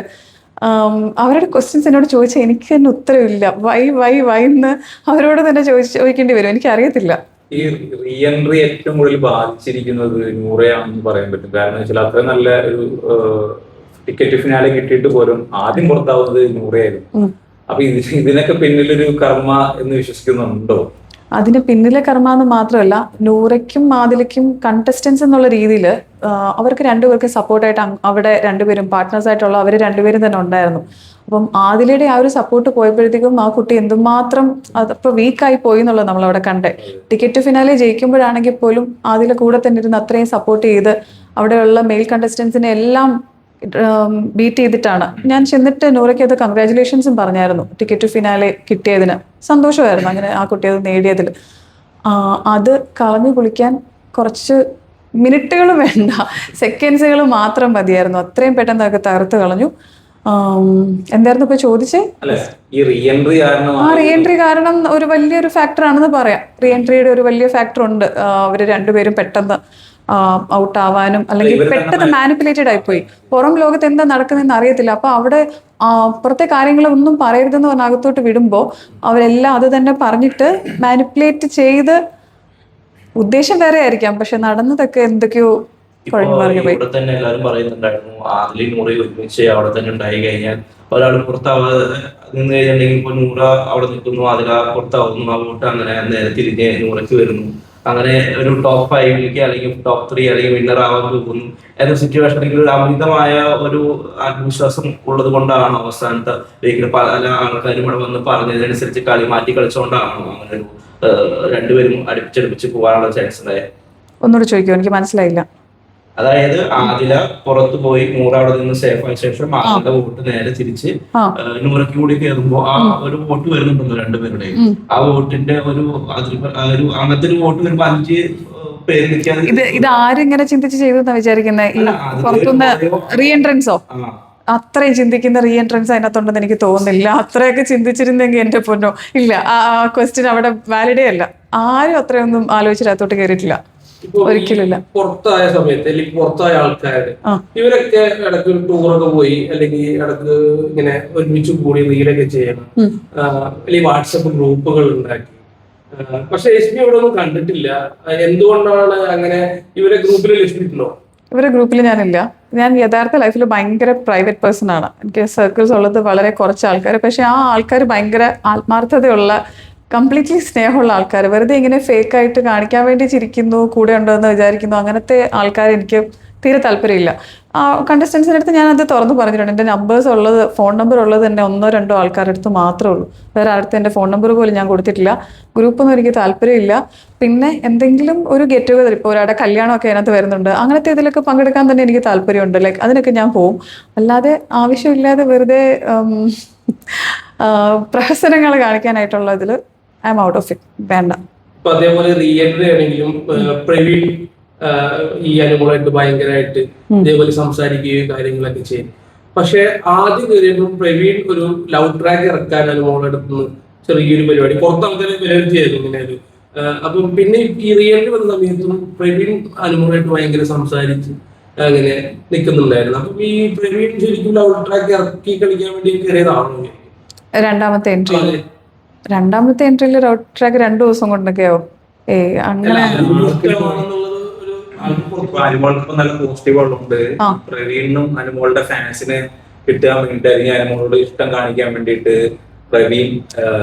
[SPEAKER 1] അവരുടെ ക്വസ്റ്റ്യൻസ് എന്നോട് ചോദിച്ചാൽ എനിക്ക് തന്നെ ഉത്തരവില്ല. വൈ എന്ന് അവരോട് തന്നെ ചോദിക്കേണ്ടി വരും. എനിക്കറിയത്തില്ല.
[SPEAKER 2] ഈ റീ എൻട്രി ഏറ്റവും കൂടുതൽ ബാധിച്ചിരിക്കുന്നത് നൂറയാണെന്ന് പറയാൻ പറ്റും. കാരണം വെച്ചാൽ അത്ര നല്ല ഒരു ടിക്കറ്റ് ഫിനാലെ കിട്ടിയിട്ട് പോലും ആദ്യം പുറത്താവുന്നത് നൂറയായിരുന്നു. അപ്പൊ ഇതിനൊക്കെ പിന്നിലൊരു കർമ്മ എന്ന് വിശ്വസിക്കുന്നുണ്ടോ?
[SPEAKER 1] അതിന് പിന്നിലെ കർമ്മ എന്ന് മാത്രമല്ല, നൂറയ്ക്കും ആദിലയ്ക്കും കണ്ടസ്റ്റൻസ് എന്നുള്ള രീതിയിൽ അവർക്ക് രണ്ടുപേർക്ക് സപ്പോർട്ടായിട്ട് അവിടെ രണ്ടുപേരും പാർട്ട്നേഴ്സ് ആയിട്ടുള്ള അവർ രണ്ടുപേരും തന്നെ ഉണ്ടായിരുന്നു. അപ്പം ആദിലയുടെ ആ ഒരു സപ്പോർട്ട് പോയപ്പോഴത്തേക്കും ആ കുട്ടി എന്തുമാത്രം അതപ്പോൾ വീക്കായി പോയി എന്നുള്ളത് നമ്മളവിടെ കണ്ടേ. ടിക്കറ്റ് ഫിനാലെ ജയിക്കുമ്പോഴാണെങ്കിൽ പോലും ആദില കൂടെ തന്നെ ഇരുന്ന് അത്രയും സപ്പോർട്ട് ചെയ്ത് അവിടെയുള്ള മെയിൽ കണ്ടസ്റ്റൻസിനെ എല്ലാം ബീറ്റ് ചെയ്തിട്ടാണ്. ഞാൻ ചെന്നിട്ട് നൂറയ്ക്ക് അത് കൺഗ്രാറ്റുലേഷൻസും പറഞ്ഞായിരുന്നു ടിക്കറ്റ് ഫിനാലെ കിട്ടിയതിന്. സന്തോഷമായിരുന്നു അങ്ങനെ ആ കുട്ടി അത് നേടിയതിൽ. അത് കളഞ്ഞു കുളിക്കാൻ കുറച്ച് മിനിറ്റുകൾ വേണ്ട, സെക്കൻഡ്സുകൾ മാത്രം മതിയായിരുന്നു. അത്രയും പെട്ടെന്ന് അതൊക്കെ തകർത്ത് കളഞ്ഞു. എന്തായിരുന്നു ഇപ്പൊ ചോദിച്ചേ? ആ റീ എൻട്രി കാരണം ഒരു വലിയൊരു ഫാക്ടർ ആണെന്ന് പറയാം. റീ എൻട്രിയുടെ ഒരു വലിയ ഫാക്ടർ ഉണ്ട്. അവര് രണ്ടുപേരും പെട്ടെന്ന് ഔട്ട് ആവാനും അല്ലെങ്കിൽ പെട്ടെന്ന് മാനിപ്പുലേറ്റഡ് ആയിപ്പോയി. പുറം ലോകത്ത് എന്താ നടക്കുന്നതെന്ന് അറിയത്തില്ല. അപ്പൊ അവിടെ പുറത്തെ കാര്യങ്ങളൊന്നും പറയരുതെന്ന് പറഞ്ഞ അകത്തോട്ട് വിടുമ്പോൾ അവരെല്ലാം അത് തന്നെ പറഞ്ഞിട്ട് മാനിപ്പുലേറ്റ് ചെയ്ത്, ഉദ്ദേശം വേറെ ആയിരിക്കാം, പക്ഷെ നടന്നതൊക്കെ എന്തൊക്കെയോ
[SPEAKER 4] ഇവിടെ തന്നെ എല്ലാവരും പറയുന്നുണ്ടായിരുന്നു ആദിലും നൂറയും ഒരുമിച്ച് അവിടെ തന്നെ ഉണ്ടായി കഴിഞ്ഞാൽ ഒരാൾ പുറത്താവാതെ നിന്ന് കഴിഞ്ഞിട്ടുണ്ടെങ്കിൽ ഇപ്പോൾ നൂറ അവിടെ നിൽക്കുന്നു, അതില പുറത്താവുന്നു, ആ വോട്ട് അങ്ങനെ നേരെ തിരിഞ്ഞ് നൂറയ്ക്ക് വരുന്നു. അങ്ങനെ ഒരു ടോപ്പ് 5 അല്ലെങ്കിൽ ടോപ്പ് 3 അല്ലെങ്കിൽ വിന്നർ ആവാൻ പോകുന്നു എന്ന സിറ്റുവേഷനിൽ ഒരു അമിതമായ ഒരു ആത്മവിശ്വാസം ഉള്ളത് കൊണ്ടാണോ അവസാനത്തെ വീക്കിൽ പല ആൾക്കാരും ഇവിടെ വന്ന് പറഞ്ഞതിനനുസരിച്ച് കളി മാറ്റി കളിച്ചുകൊണ്ടാണോ അങ്ങനെ ഒരു രണ്ടുപേരും അടുപ്പിച്ചടുപ്പിച്ച് പോകാനുള്ള ചാൻസ് ഉണ്ടായത്?
[SPEAKER 1] ഒന്നുകൂടെ ചോദിക്കുമോ? എനിക്ക് മനസ്സിലായില്ല.
[SPEAKER 4] അതായത് ആദില പുറത്തു പോയി നൂറ അവിടെ നിന്ന് സേഫ് ആയ ശേഷം ആദില വോട്ട് നേരെ തിരിച്ച് നൂറയ്ക്ക് കൂടി കയറുമ്പോ ആ ഒരു വോട്ട് വരുന്നുണ്ടല്ലോ രണ്ടുപേരുടെയും. ആ വോട്ടിന്റെ ഒരു അങ്ങനത്തെ ഒരു വോട്ട് വരുമ്പോ 5 പേര് നിൽക്കാതെ
[SPEAKER 1] ഇത് ആരിങ്ങനെ ചിന്തിച്ച് ചെയ്തെന്നാ വിചാരിക്കുന്നത്? ഈ പുറത്തുനിന്ന് റീ എൻട്രൻസോ? അത്രയും ചിന്തിക്കുന്ന റീ എൻട്രൻസ് അതിനകത്തുണ്ടെന്ന് എനിക്ക് തോന്നുന്നില്ല. അത്രയൊക്കെ ചിന്തിച്ചിരുന്നെങ്കിൽ എന്റെ പൊന്നോ, ഇല്ല, ആ ക്വസ്റ്റ്യൻ അവിടെ വാലിഡേ അല്ല. ആരും അത്രയൊന്നും ആലോചിച്ചിട്ട് അകത്തോട്ട് കയറിയിട്ടില്ല, ഒരിക്കലില്ല.
[SPEAKER 3] പുറത്തായ സമയത്ത് അല്ലെങ്കിൽ പുറത്തായ ആൾക്കാര് ഇവരൊക്കെ ഇടയ്ക്ക് ടൂറൊക്കെ പോയി അല്ലെങ്കിൽ ഇടയ്ക്ക് ഇങ്ങനെ ഒരുമിച്ച് കൂടി റീലൊക്കെ ചെയ്യണം, അല്ലെങ്കിൽ വാട്സപ്പ് ഗ്രൂപ്പുകൾ ഉണ്ടാക്കി. പക്ഷെ രശ്മി ഇവിടെ ഒന്നും കണ്ടിട്ടില്ല. എന്തുകൊണ്ടാണ് അങ്ങനെ? ഇവരെ ഗ്രൂപ്പിൽ ലക്ഷ്മിട്ടുണ്ടോ?
[SPEAKER 1] ഇവരുടെ ഗ്രൂപ്പിൽ ഞാനില്ല. ഞാൻ യഥാർത്ഥ ലൈഫിൽ ഭയങ്കര പ്രൈവറ്റ് പേഴ്സൺ ആണ്. എനിക്ക് സർക്കിൾസ് ഉള്ളത് വളരെ കുറച്ച് ആൾക്കാർ. പക്ഷെ ആ ആൾക്കാർ ഭയങ്കര ആത്മാർത്ഥതയുള്ള, കംപ്ലീറ്റ്ലി സ്നേഹമുള്ള ആൾക്കാർ. വെറുതെ ഇങ്ങനെ ഫേക്ക് ആയിട്ട് കാണിക്കാൻ വേണ്ടി ചിരിക്കുന്നു, കൂടെ ഉണ്ടോയെന്ന് വിചാരിക്കുന്നു, അങ്ങനത്തെ ആൾക്കാർ എനിക്ക് തീരെ താല്പര്യമില്ല. ആ കണ്ടസ്റ്റൻസിൻ്റെ അടുത്ത് ഞാനത് തുറന്ന് പറഞ്ഞിട്ടുണ്ട്. എൻ്റെ നമ്പേഴ്സ് ഉള്ളത്, ഫോൺ നമ്പർ ഉള്ളത് തന്നെ 1-2 ആൾക്കാരുടെ അടുത്ത് മാത്രമേ ഉള്ളൂ. വേറെ ആരുടെ എൻ്റെ ഫോൺ നമ്പർ പോലും ഞാൻ കൊടുത്തിട്ടില്ല. ഗ്രൂപ്പൊന്നും എനിക്ക് താല്പര്യമില്ല. പിന്നെ എന്തെങ്കിലും ഒരു ഗെറ്റ് ടുഗദർ, ഇപ്പോൾ ഒരാളുടെ കല്യാണമൊക്കെ അതിനകത്ത് വരുന്നുണ്ട്, അങ്ങനത്തെ ഇതിലൊക്കെ പങ്കെടുക്കാൻ തന്നെ എനിക്ക് താല്പര്യമുണ്ട്. ലൈക്ക് അതിനൊക്കെ ഞാൻ പോവും. അല്ലാതെ ആവശ്യമില്ലാതെ വെറുതെ പ്രഹസനങ്ങൾ കാണിക്കാനായിട്ടുള്ള ഇതിൽ I M out of it. വേണ്ട.
[SPEAKER 3] ഇപ്പൊ അതേപോലെ റീ എൻട്രി ആണെങ്കിലും പ്രവീൺ ഈ അനുമോളായിട്ട് ഭയങ്കരമായിട്ട് ഇതേപോലെ സംസാരിക്കുകയും കാര്യങ്ങളൊക്കെ ചെയ്യും. പക്ഷെ ആദ്യം കയറിയപ്പോൾ പ്രവീൺ ഒരു ലവ് ട്രാക്ക് ഇറക്കാൻ അനുമോളുടെ അടുത്തുനിന്ന് ചെറിയൊരു പരിപാടി പുറത്ത് ആൾക്കാരെ വിലയിരുത്തിയായിരുന്നു ഇങ്ങനെ ഒരു. അപ്പം പിന്നെ ഈ റീ എൻട്രി വന്ന സമയത്തും പ്രവീൺ അനുമോളായിട്ട് ഭയങ്കര സംസാരിച്ച് അങ്ങനെ നിൽക്കുന്നുണ്ടായിരുന്നു. അപ്പം ഈ പ്രവീൺ ശരിക്കും ലവ് ട്രാക്ക് ഇറക്കി കളിക്കാൻ വേണ്ടി കയറിയതാണോ?
[SPEAKER 1] രണ്ടാമത്തെ എൻട്രിയിൽ റൗട്ട് ട്രാക്ക് 2 ദിവസം കൊണ്ടൊക്കെയോ? അങ്ങനെ
[SPEAKER 2] അനുമോൾക്ക് നല്ല പോസിറ്റീവുകളുണ്ട്. പ്രവീണിനും അനുമോളുടെ ഫാൻസിന് കിട്ടാൻ വേണ്ടിയിട്ട് അല്ലെങ്കിൽ അനുമോളോട് ഇഷ്ടം കാണിക്കാൻ വേണ്ടിയിട്ട് പ്രവീൺ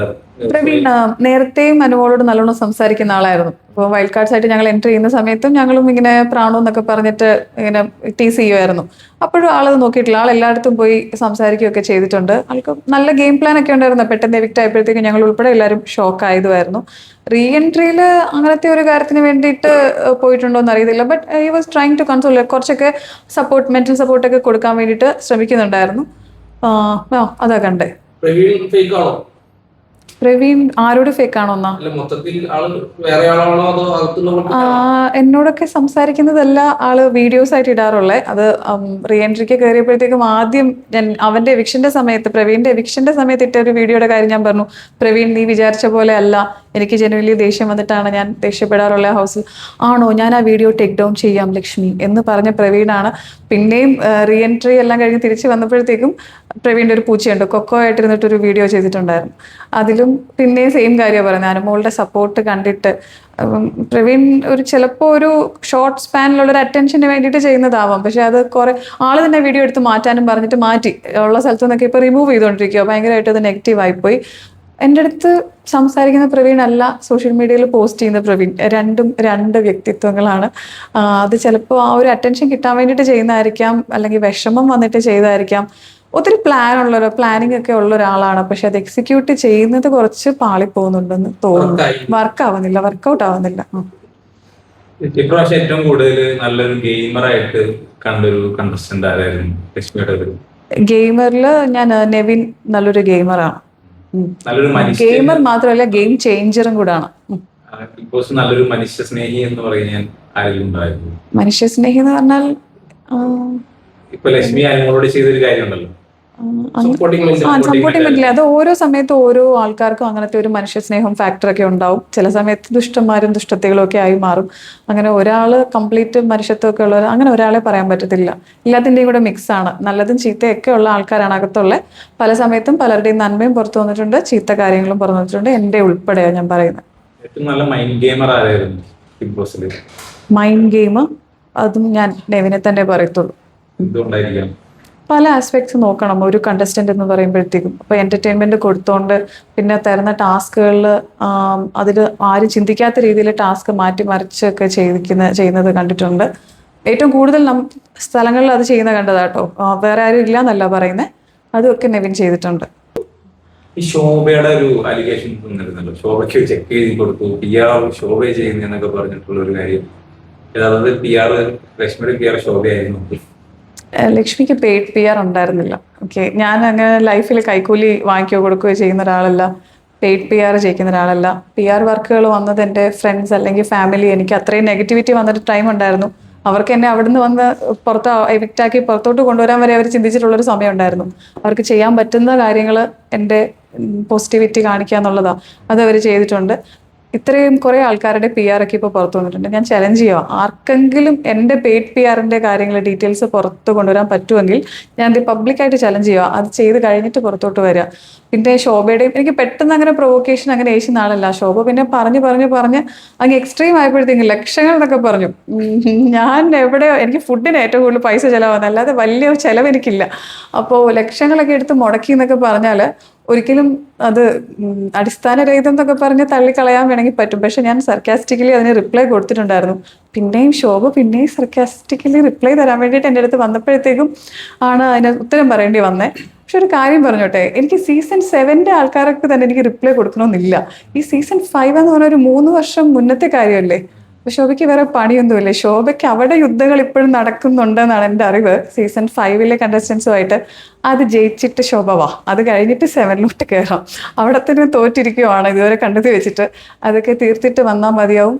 [SPEAKER 1] പ്രവീൺ നേരത്തെയും അനുമോളോട് നല്ലോണം സംസാരിക്കുന്ന ആളായിരുന്നു. ഇപ്പോൾ വൈൽഡ് കാർഡ്സ് ആയിട്ട് ഞങ്ങൾ എൻട്രി ചെയ്യുന്ന സമയത്തും ഞങ്ങളും ഇങ്ങനെ പ്രാണോ എന്നൊക്കെ പറഞ്ഞിട്ട് ഇങ്ങനെ ടീസ് ചെയ്യുമായിരുന്നു. അപ്പോഴും ആളത് നോക്കിയിട്ടില്ല. ആൾ എല്ലായിടത്തും പോയി സംസാരിക്കുകയൊക്കെ ചെയ്തിട്ടുണ്ട്. ആൾക്ക് നല്ല ഗെയിം പ്ലാൻ ഒക്കെ ഉണ്ടായിരുന്നു. പെട്ടെന്ന് എവിക്റ്റ് ആയപ്പോഴത്തേക്കും ഞങ്ങൾ ഉൾപ്പെടെ എല്ലാവരും ഷോക്ക് ആയതുമായിരുന്നു. റീ എൻട്രിയിൽ അങ്ങനത്തെ ഒരു കാര്യത്തിന് വേണ്ടിയിട്ട് പോയിട്ടുണ്ടോ എന്ന് അറിയത്തില്ല. But he was trying to console, കുറച്ചൊക്കെ സപ്പോർട്ട്, മെന്റൽ സപ്പോർട്ടൊക്കെ കൊടുക്കാൻ വേണ്ടിയിട്ട് ശ്രമിക്കുന്നുണ്ടായിരുന്നു. അതാ കണ്ടേ.
[SPEAKER 3] പ്രവീൺ ഫേക്ക് ആണോ?
[SPEAKER 1] പ്രവീൺ ആരോട് ഫേക്ക് ആണോന്നാ?
[SPEAKER 3] അല്ല, മൊത്തത്തിൽ ആള് വേറെ ആളാണോ അതോ അകത്തുള്ള?
[SPEAKER 1] എന്നോടൊക്കെ സംസാരിക്കുന്നതല്ല ആള് വീഡിയോസ് ആയിട്ട് ഇടാറുള്ളത്. അത് റീ എൻട്രിക്ക് കയറിയപ്പോഴത്തേക്കും ആദ്യം ഞാൻ അവന്റെ എവിക്ഷന്റെ സമയത്ത്, പ്രവീണിന്റെ എവിക്ഷന്റെ സമയത്ത് ഇട്ട ഒരു വീഡിയോയുടെ കാര്യം ഞാൻ പറഞ്ഞു. പ്രവീൺ, നീ വിചാരിച്ച പോലെ അല്ല, എനിക്ക് ജനുവലി ദേഷ്യം വന്നിട്ടാണ് ഞാൻ ദേഷ്യപ്പെടാറുള്ള ഹൗസിൽ. ആണോ, ഞാൻ ആ വീഡിയോ ടേക്ക് ഡൗൺ ചെയ്യാം ലക്ഷ്മി എന്ന് പറഞ്ഞ പ്രവീണാണ് പിന്നെയും റീ എൻട്രി എല്ലാം കഴിഞ്ഞ് തിരിച്ച് വന്നപ്പോഴത്തേക്കും പ്രവീണിന്റെ ഒരു പൂച്ചയുണ്ട്, കൊക്കോ ആയിട്ടിരുന്നിട്ടൊരു വീഡിയോ ചെയ്തിട്ടുണ്ടായിരുന്നു. അതിലും പിന്നെ സെയിം കാര്യമാണ് പറയുന്നത്. അനുമോളുടെ സപ്പോർട്ട് കണ്ടിട്ട് പ്രവീൺ ചിലപ്പോൾ ഒരു ഷോർട്ട് സ്പാനിലുള്ള ഒരു അറ്റൻഷന് വേണ്ടിയിട്ട് ചെയ്യുന്നതാവാം. പക്ഷെ അത് കുറെ ആള് തന്നെ വീഡിയോ എടുത്ത് മാറ്റാനും പറഞ്ഞിട്ട് മാറ്റി ഉള്ള സ്ഥലത്തു നിന്നൊക്കെ ഇപ്പോൾ റിമൂവ് ചെയ്തുകൊണ്ടിരിക്കുക. ഭയങ്കരമായിട്ട് അത് നെഗറ്റീവ് ആയിപ്പോയി. എൻ്റെ അടുത്ത് സംസാരിക്കുന്ന പ്രവീൺ അല്ല സോഷ്യൽ മീഡിയയിൽ പോസ്റ്റ് ചെയ്യുന്ന പ്രവീൺ. രണ്ടും രണ്ട് വ്യക്തിത്വങ്ങളാണ്. അത് ചിലപ്പോൾ ആ ഒരു അറ്റൻഷൻ കിട്ടാൻ വേണ്ടിയിട്ട് ചെയ്യുന്നതായിരിക്കാം, അല്ലെങ്കിൽ വിഷമം വന്നിട്ട് ചെയ്തതായിരിക്കാം. ഒത്തിരി പ്ലാനിങ് ഒക്കെ ഉള്ള ഒരാളാണ്. പക്ഷെ അത് എക്സിക്യൂട്ട് ചെയ്യുന്നത് കുറച്ച് പാളിപ്പോകുന്നുണ്ടെന്ന് തോന്നുന്നു. വർക്കൗട്ട് ആവുന്നില്ല.
[SPEAKER 2] ഇപ്രാവശ്യം ഏറ്റവും കൂടുതൽ നല്ലൊരു ഗെയിമറായിട്ട് കണ്ടൊരു കണ്ടസ്റ്റന്റ് ആരായിരുന്നു ലക്ഷ്മിയുടെ?
[SPEAKER 1] ഗെയിമറിൽ ഞാൻ നെവിൻ നല്ലൊരു ഗെയിമറാണ്. ഗെയിമർ മാത്രമല്ല, ഗെയിം ചേഞ്ചറും കൂടാണ്.
[SPEAKER 2] നല്ലൊരു മനുഷ്യ സ്നേഹി എന്ന് പറയുന്ന ആരെങ്കിലും ഉണ്ടായിരുന്നു?
[SPEAKER 1] മനുഷ്യ സ്നേഹി എന്ന് പറഞ്ഞാൽ
[SPEAKER 2] ഇപ്പൊ ലക്ഷ്മി അനുമോളോട് ചെയ്തൊരു കാര്യമുണ്ടല്ലോ,
[SPEAKER 1] സപ്പോർട്ടിംഗ് മെന്റലി. അത് ഓരോ സമയത്തും ഓരോ ആൾക്കാർക്കും അങ്ങനത്തെ ഒരു മനുഷ്യ സ്നേഹം ഫാക്ടറൊക്കെ ഉണ്ടാവും. ചില സമയത്ത് ദുഷ്ടന്മാരും ദുഷ്ടത്തികളും ഒക്കെ ആയി മാറും. അങ്ങനെ ഒരാള് കംപ്ലീറ്റ് മനുഷ്യത്വമൊക്കെ ഉള്ളവർ, അങ്ങനെ ഒരാളെ പറയാൻ പറ്റത്തില്ല. എല്ലാത്തിൻ്റെയും കൂടെ മിക്സ് ആണ്. നല്ലതും ചീത്തയൊക്കെ ഉള്ള ആൾക്കാരാണ് അകത്തുള്ള. പല സമയത്തും പലരുടെയും നന്മയും പുറത്തു വന്നിട്ടുണ്ട്, ചീത്ത കാര്യങ്ങളും പുറത്തു വന്നിട്ടുണ്ട്, എൻ്റെ ഉൾപ്പെടെയാണ് ഞാൻ പറയുന്നത്.
[SPEAKER 2] ഏറ്റവും നല്ല മൈൻഡ് ഗെയിമർ ആരായിരുന്നു ബിഗ് ബോസിൽ?
[SPEAKER 1] മൈൻഡ് ഗെയിം അതും ഞാൻ നെവിനെ തന്നെ പറയത്തുള്ളൂ.
[SPEAKER 2] എന്തുകൊണ്ടായിരിക്കാം?
[SPEAKER 1] പല ആസ്പെക്ട്സ് നോക്കണം ഒരു കണ്ടസ്റ്റന്റ് എന്ന് പറയുമ്പോഴത്തേക്കും. അപ്പോൾ എന്റർടൈൻമെന്റ് കൊടുത്തോണ്ട് പിന്നെ തരുന്ന ടാസ്കുകളിൽ അതിൽ ആരും ചിന്തിക്കാത്ത രീതിയിൽ ടാസ്ക് മാറ്റി മറിച്ചൊക്കെ ചെയ്യുന്നത് കണ്ടിട്ടുണ്ട്. ഏറ്റവും കൂടുതൽ സ്ഥലങ്ങളിൽ അത് ചെയ്യുന്ന കണ്ടതാട്ടോ. വേറെ ആരും ഇല്ല എന്നല്ല പറയുന്നത്, അതൊക്കെ നെവിൻ ചെയ്തിട്ടുണ്ട്.
[SPEAKER 2] ഈ ശോഭയുടെ ഒരു അലിഗേഷൻ വന്നിരുന്നല്ലോ, ശോഭയ്ക്ക് ചെക്ക് ചെയ്ത് കൊടുത്തു, PR ശോഭ ചെയ്യുന്നതെന്നൊക്കെ പറഞ്ഞിട്ടുള്ള ഒരു കാര്യം. അതായത് PR ലക്ഷ്മിയുടെ PR ശോഭയായിരുന്നു.
[SPEAKER 1] ലക്ഷ്മിക്ക് പെയ്ഡ് PR ഉണ്ടായിരുന്നില്ല. ഓക്കെ, ഞാൻ അങ്ങനെ ലൈഫിൽ കൈക്കൂലി വാങ്ങിക്കുകയോ കൊടുക്കുകയോ ചെയ്യുന്ന ഒരാളല്ല. പെയ്ഡ് PR ചെയ്യിക്കുന്ന ഒരാളല്ല. PR വർക്കുകൾ വന്നത് എൻ്റെ ഫ്രണ്ട്സ് അല്ലെങ്കിൽ ഫാമിലി, എനിക്ക് അത്രയും നെഗറ്റിവിറ്റി വന്നിട്ട് ടൈം ഉണ്ടായിരുന്നു. അവർക്ക് എന്നെ അവിടുന്ന് വന്ന് എവിക്റ്റാക്കി പുറത്തോട്ട് കൊണ്ടുവരാൻ വരെ അവർ ചിന്തിച്ചിട്ടുള്ളൊരു സമയം ഉണ്ടായിരുന്നു. അവർക്ക് ചെയ്യാൻ പറ്റുന്ന കാര്യങ്ങൾ എൻ്റെ പോസിറ്റിവിറ്റി കാണിക്കുക എന്നുള്ളതാണ്. അത് അവർ ചെയ്തിട്ടുണ്ട്. ഇത്രയും കുറേ ആൾക്കാരുടെ PR ഒക്കെ ഇപ്പോൾ പുറത്തു വന്നിട്ടുണ്ട്. ഞാൻ ചലഞ്ച് ചെയ്യുക, ആർക്കെങ്കിലും എൻ്റെ പെയ്ഡ് PRൻ്റെ കാര്യങ്ങൾ ഡീറ്റെയിൽസ് പുറത്ത് കൊണ്ടുവരാൻ പറ്റുമെങ്കിൽ ഞാൻ ഇത് പബ്ലിക്കായിട്ട് ചലഞ്ച് ചെയ്യുക. അത് ചെയ്ത് കഴിഞ്ഞിട്ട് പുറത്തോട്ട് വരിക. പിന്നെ ശോഭയുടെയും എനിക്ക് പെട്ടെന്ന് അങ്ങനെ പ്രൊവോക്കേഷൻ അങ്ങനെ ഏശുന്ന ആളല്ല. ശോഭ പിന്നെ പറഞ്ഞ് അങ്ങ് എക്സ്ട്രീം ആയപ്പോഴത്തേക്കും ലക്ഷങ്ങൾ എന്നൊക്കെ പറഞ്ഞു. ഞാൻ എവിടെയോ എനിക്ക് ഫുഡിന് ഏറ്റവും കൂടുതൽ പൈസ ചിലവാകുന്നത്, അല്ലാതെ വലിയ ചിലവ് എനിക്കില്ല. അപ്പോൾ ലക്ഷങ്ങളൊക്കെ എടുത്ത് മുടക്കി എന്നൊക്കെ പറഞ്ഞാൽ ഒരിക്കലും അത് അടിസ്ഥാനരഹിതം എന്നൊക്കെ പറഞ്ഞ് തള്ളിക്കളയാൻ വേണമെങ്കിൽ പറ്റും. പക്ഷെ ഞാൻ സർക്കാസ്റ്റിക്കലി അതിന് റിപ്ലൈ കൊടുത്തിട്ടുണ്ടായിരുന്നു. പിന്നെയും ശോഭ സർക്കാസ്റ്റിക്കലി റിപ്ലൈ തരാൻ വേണ്ടിയിട്ട് എൻ്റെ അടുത്ത് വന്നപ്പോഴത്തേക്കും ആണ് അതിന് ഉത്തരം പറയേണ്ടി വന്നേ. പക്ഷെ ഒരു കാര്യം പറഞ്ഞോട്ടെ, എനിക്ക് സീസൺ 7 ആൾക്കാർക്ക് തന്നെ എനിക്ക് റിപ്ലൈ കൊടുക്കണമെന്നില്ല. ഈ സീസൺ 5 എന്ന് പറഞ്ഞ ഒരു 3 വർഷം മുന്നത്തെ കാര്യമല്ലേ. അപ്പൊ ശോഭയ്ക്ക് വേറെ പണിയൊന്നുമില്ലേ. ശോഭയ്ക്ക് അവിടെ യുദ്ധങ്ങൾ ഇപ്പോഴും നടക്കുന്നുണ്ടെന്നാണ് എൻ്റെ അറിവ്. സീസൺ 5 കണ്ടസ്റ്റൻസുമായിട്ട് അത് ജയിച്ചിട്ട് ശോഭ വാ, അത് കഴിഞ്ഞിട്ട് 7 കയറാം. അവിടെ തന്നെ തോറ്റിരിക്കുവാണ് ഇതുവരെ കണ്ടെത്തി വെച്ചിട്ട്. അതൊക്കെ തീർത്തിട്ട് വന്നാൽ മതിയാവും.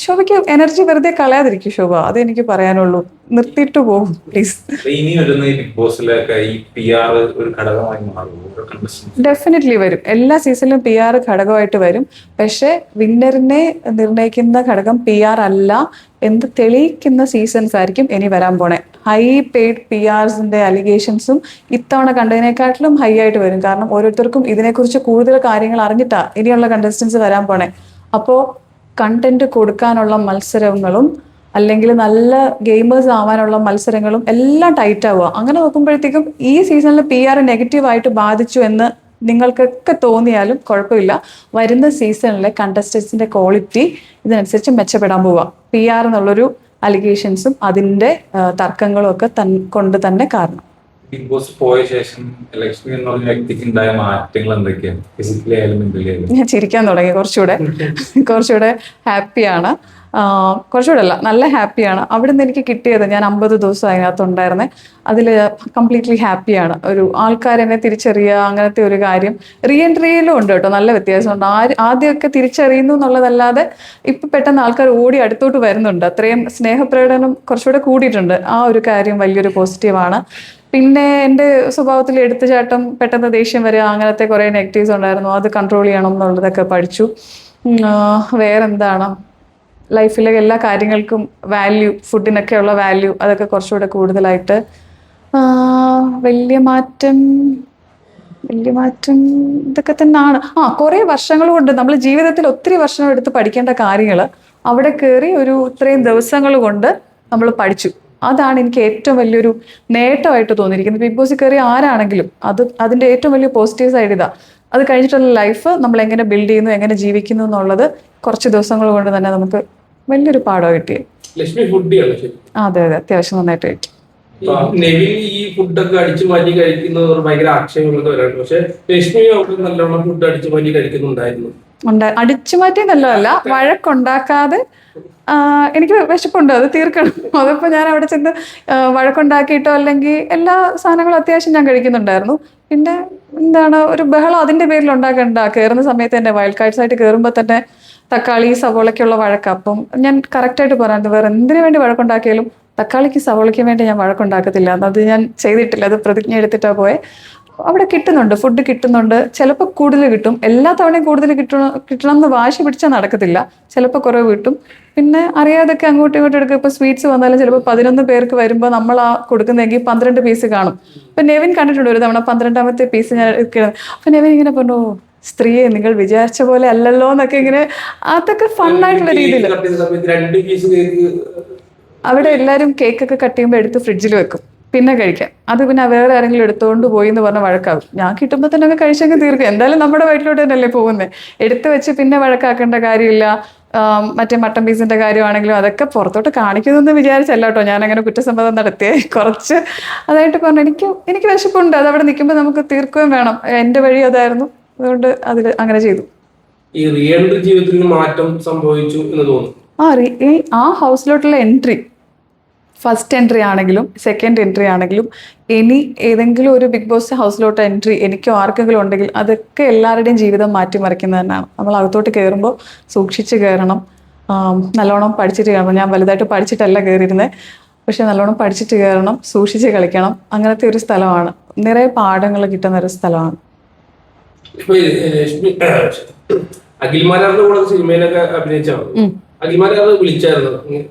[SPEAKER 1] ശോഭയ്ക്ക് എനർജി വെറുതെ കളയാതിരിക്കും ശോഭ, അതെനിക്ക് പറയാനുള്ളൂ. നിർത്തിയിട്ട് പോകും പ്ലീസ്.
[SPEAKER 2] ഇനി വരുന്ന ബിഗ് ബോസിലൊക്കെ ഈ PR ഒരു ഘടകമായി മാറും.
[SPEAKER 1] ഡെഫിനറ്റ്ലി വരും. എല്ലാ സീസണിലും PR ഘടകമായിട്ട് വരും. പക്ഷെ വിന്നറിനെ നിർണ്ണയിക്കുന്ന ഘടകം PR അല്ല എന്ന് തെളിയിക്കുന്ന സീസൺസ് ആയിരിക്കും ഇനി വരാൻ പോണേ. ഹൈ പെയ്ഡ് PRസിന്റെ അലിഗേഷൻസും ഇത്തവണ കണ്ടതിനെക്കാട്ടിലും ഹൈ ആയിട്ട് വരും. കാരണം ഓരോരുത്തർക്കും ഇതിനെക്കുറിച്ച് കൂടുതൽ കാര്യങ്ങൾ അറിഞ്ഞിട്ടാ ഇനിയുള്ള കണ്ടസ്റ്റൻസ് വരാൻ പോണേ. അപ്പോൾ കണ്ടന്റ് കൊടുക്കാനുള്ള മത്സരങ്ങളും അല്ലെങ്കിൽ നല്ല ഗെയിമേഴ്സ് ആവാനുള്ള മത്സരങ്ങളും എല്ലാം ടൈറ്റ് ആവുക. അങ്ങനെ നോക്കുമ്പോഴത്തേക്കും ഈ സീസണിൽ PR നെഗറ്റീവായിട്ട് ബാധിച്ചു എന്ന് നിങ്ങൾക്കൊക്കെ തോന്നിയാലും കുഴപ്പമില്ല. വരുന്ന സീസണിലെ കണ്ടസ്റ്റൻസിന്റെ ക്വാളിറ്റി ഇതിനനുസരിച്ച് മെച്ചപ്പെടാൻ പോവാം. PR എന്നുള്ളൊരു അലിഗേഷൻസും അതിന്റെ തർക്കങ്ങളും ഒക്കെ കൊണ്ട് തന്നെ കാരണം.
[SPEAKER 2] ബിഗ് ബോസ് പോയ ശേഷം ലക്ഷ്മി എന്ന് പറഞ്ഞ വ്യക്തിക്ക് ഉണ്ടായ മാറ്റങ്ങൾ എന്തൊക്കെയാണ്, ഫിസിക്കലി ആയാലും മെന്റലി ആയാലും?
[SPEAKER 1] ഞാൻ ചിരിക്കാൻ തുടങ്ങി. കുറച്ചുകൂടെ ഹാപ്പിയാണ്. കുറച്ചുകൂടെ അല്ല, നല്ല ഹാപ്പിയാണ്. അവിടുന്ന് എനിക്ക് കിട്ടിയത്, ഞാൻ 50 ദിവസം അതിനകത്തുണ്ടായിരുന്നേ, അതിൽ കംപ്ലീറ്റ്ലി ഹാപ്പിയാണ്. ഒരു ആൾക്കാരെന്നെ തിരിച്ചറിയുക, അങ്ങനത്തെ ഒരു കാര്യം. റീഎൻട്രിയിലും ഉണ്ട് കേട്ടോ, നല്ല വ്യത്യാസമുണ്ട്. ആദ്യമൊക്കെ തിരിച്ചറിയുന്നു എന്നുള്ളതല്ലാതെ ഇപ്പം പെട്ടെന്ന് ആൾക്കാർ ഓടി അടുത്തോട്ട് വരുന്നുണ്ട്. അത്രയും സ്നേഹപ്രകടനം കുറച്ചുകൂടെ കൂടിയിട്ടുണ്ട്. ആ ഒരു കാര്യം വലിയൊരു പോസിറ്റീവാണ്. പിന്നെ എൻ്റെ സ്വഭാവത്തിൽ എടുത്തുചാട്ടം, പെട്ടെന്ന് ദേഷ്യം വരിക, അങ്ങനത്തെ കുറേ നെഗറ്റീവ്സ് ഉണ്ടായിരുന്നു. അത് കൺട്രോൾ ചെയ്യണം എന്നുള്ളതൊക്കെ പഠിച്ചു. വേറെന്താണ്, ലൈഫിലെ എല്ലാ കാര്യങ്ങൾക്കും വാല്യൂ, ഫുഡിനൊക്കെയുള്ള വാല്യൂ, അതൊക്കെ കുറച്ചുകൂടെ കൂടുതലായിട്ട്. വലിയ മാറ്റം ഇതൊക്കെ തന്നെയാണ്. കുറേ വർഷങ്ങൾ കൊണ്ട് നമ്മൾ ജീവിതത്തിൽ ഒത്തിരി വർഷം എടുത്ത് പഠിക്കേണ്ട കാര്യങ്ങൾ അവിടെ കയറി ഒരു ഇത്രയും ദിവസങ്ങൾ കൊണ്ട് നമ്മൾ പഠിച്ചു. അതാണ് എനിക്ക് ഏറ്റവും വലിയൊരു നേട്ടമായിട്ട് തോന്നിയിരിക്കുന്നത്. ബിഗ് ബോസിൽ കയറി ആരാണെങ്കിലും അതിൻ്റെ ഏറ്റവും വലിയ പോസിറ്റീവ് സൈഡ് ഇതാ. അത് കഴിഞ്ഞിട്ടുള്ള ലൈഫ് നമ്മൾ എങ്ങനെ ബിൽഡ് ചെയ്യുന്നു, എങ്ങനെ ജീവിക്കുന്നു എന്നുള്ളത് കുറച്ച് ദിവസങ്ങൾ കൊണ്ട് തന്നെ നമുക്ക് വലിയൊരു പാഠം കിട്ടി.
[SPEAKER 3] ലക്ഷ്മി ഫുഡിയാണ്.
[SPEAKER 1] അതെ, അത്യാവശ്യം നന്നായിട്ട് കഴിക്കും.
[SPEAKER 3] നെവിൻ ഈ ഫുഡൊക്കെ അടിച്ചു മാറ്റി കഴിക്കുന്നത് ഭയങ്കര ആക്ഷേപമുള്ളവരാണ്. പക്ഷെ ലക്ഷ്മി അവിടെ നല്ലോണം ഫുഡ് അടിച്ചു മാറ്റി കഴിക്കുന്നുണ്ടായിരുന്നു.
[SPEAKER 1] അടിച്ചു മാറ്റി നല്ലതല്ല, വഴക്കുണ്ടാക്കാതെ. എനിക്ക് വിശപ്പുണ്ട്, അത് തീർക്കണം. അതിപ്പോൾ ഞാൻ അവിടെ ചെന്ന് വഴക്കുണ്ടാക്കിയിട്ടോ അല്ലെങ്കിൽ എല്ലാ സാധനങ്ങളും അത്യാവശ്യം ഞാൻ കഴിക്കുന്നുണ്ടായിരുന്നു. പിന്നെ എന്താണ്, ഒരു ബഹളം അതിൻ്റെ പേരിൽ ഉണ്ടാക്കണ്ട. കയറുന്ന സമയത്ത് തന്നെ വൈൽഡ് കാർഡ്സ് ആയിട്ട് കയറുമ്പോൾ തന്നെ തക്കാളി സവോളയ്ക്കുള്ള വഴക്കാം. അപ്പം ഞാൻ കറക്റ്റായിട്ട് പറയാറുണ്ട്, വേറെ എന്തിനു വേണ്ടി വഴക്കുണ്ടാക്കിയാലും തക്കാളിക്ക് സവോളയ്ക്ക് വേണ്ടി ഞാൻ വഴക്കുണ്ടാക്കത്തില്ല. അത് ഞാൻ ചെയ്തിട്ടില്ല, അത് പ്രതിജ്ഞ എടുത്തിട്ടാണ് പോയെ. അവിടെ കിട്ടുന്നുണ്ട്, ഫുഡ് കിട്ടുന്നുണ്ട്. ചിലപ്പോൾ കൂടുതൽ കിട്ടും, എല്ലാ തവണയും കൂടുതൽ കിട്ടണം എന്ന് വാശി പിടിച്ചാൽ നടക്കത്തില്ല. ചിലപ്പോൾ കുറവ് കിട്ടും. പിന്നെ അറിയാതൊക്കെ അങ്ങോട്ടും ഇങ്ങോട്ടും എടുക്കുക. ഇപ്പോൾ സ്വീറ്റ്സ് വന്നാലും ചിലപ്പോൾ 11 പേർക്ക് വരുമ്പോൾ നമ്മൾ കൊടുക്കുന്നെങ്കിൽ 12 പീസ് കാണും. ഇപ്പം നെവിൻ കണ്ടിട്ടുണ്ട് ഒരു തവണ 12ാമത്തെ പീസ് ഞാൻ എടുക്കുന്നത്. അപ്പം നെവിൻ ഇങ്ങനെ പറഞ്ഞു, സ്ത്രീയെ നിങ്ങൾ വിചാരിച്ച പോലെ അല്ലല്ലോ എന്നൊക്കെ ഇങ്ങനെ. അതൊക്കെ ഫണ്ണായിട്ടുള്ള രീതിയിൽ. അവിടെ എല്ലാവരും കേക്കൊക്കെ കട്ട് ചെയ്യുമ്പോൾ എടുത്ത് ഫ്രിഡ്ജിൽ വെക്കും, പിന്നെ കഴിക്കാം. അത് പിന്നെ വേറെ ആരെങ്കിലും എടുത്തുകൊണ്ട് പോയി എന്ന് പറഞ്ഞ വഴക്കാവും. ഞാൻ കിട്ടുമ്പോൾ തന്നെ ഒക്കെ കഴിച്ചെങ്കിൽ തീർക്കും. എന്തായാലും നമ്മുടെ വയറ്റിലോട്ട് തന്നെയല്ലേ പോകുന്നത്. എടുത്തു വെച്ച് പിന്നെ വഴക്കാക്കേണ്ട കാര്യമില്ല. മറ്റേ മട്ടൻ പീസിന്റെ കാര്യമാണെങ്കിലും അതൊക്കെ പുറത്തോട്ട് കാണിക്കുന്നതെന്ന് വിചാരിച്ചല്ല കേട്ടോ ഞാനങ്ങനെ കുറ്റസമ്മതം നടത്തിയേ. കുറച്ച് അതായിട്ട് പറഞ്ഞു, എനിക്ക് വിശപ്പുണ്ട്, അതവിടെ നിൽക്കുമ്പോൾ നമുക്ക് തീർക്കുകയും വേണം. എൻ്റെ വഴി അതായിരുന്നു, അതുകൊണ്ട് അതിൽ അങ്ങനെ ചെയ്തു.
[SPEAKER 3] ഈ റിയൽ ജീവിതത്തിൽ മാറ്റം സംഭവിച്ചു എന്ന് തോന്നുന്നു.
[SPEAKER 1] ആ ഹൗസിലോട്ടുള്ള എൻട്രി, ഫസ്റ്റ് എൻട്രി ആണെങ്കിലും സെക്കൻഡ് എൻട്രി ആണെങ്കിലും, ഇനി ഏതെങ്കിലും ഒരു ബിഗ് ബോസ് ഹൗസിലോട്ട് എൻട്രി എനിക്കോ ആർക്കെങ്കിലും ഉണ്ടെങ്കിൽ അതൊക്കെ എല്ലാവരുടെയും ജീവിതം മാറ്റിമറിക്കുന്നത് തന്നെയാണ്. നമ്മൾ അകത്തോട്ട് കയറുമ്പോൾ സൂക്ഷിച്ച് കയറണം, നല്ലോണം പഠിച്ചിട്ട് കയറണം. ഞാൻ വലുതായിട്ട് പഠിച്ചിട്ടല്ല കയറിയിരുന്നത്, പക്ഷെ നല്ലോണം പഠിച്ചിട്ട് കയറണം, സൂക്ഷിച്ച് കളിക്കണം. അങ്ങനത്തെ ഒരു സ്ഥലമാണ്, നിറയെ പാഠങ്ങൾ കിട്ടുന്ന ഒരു സ്ഥലമാണ്.
[SPEAKER 3] അഖിൽമാരാറിന്റെ കൂടെ സിനിമയിലൊക്കെ അഭിനയിച്ചാണ്. അഖിൽമാരാറ് വിളിച്ചായിരുന്നു?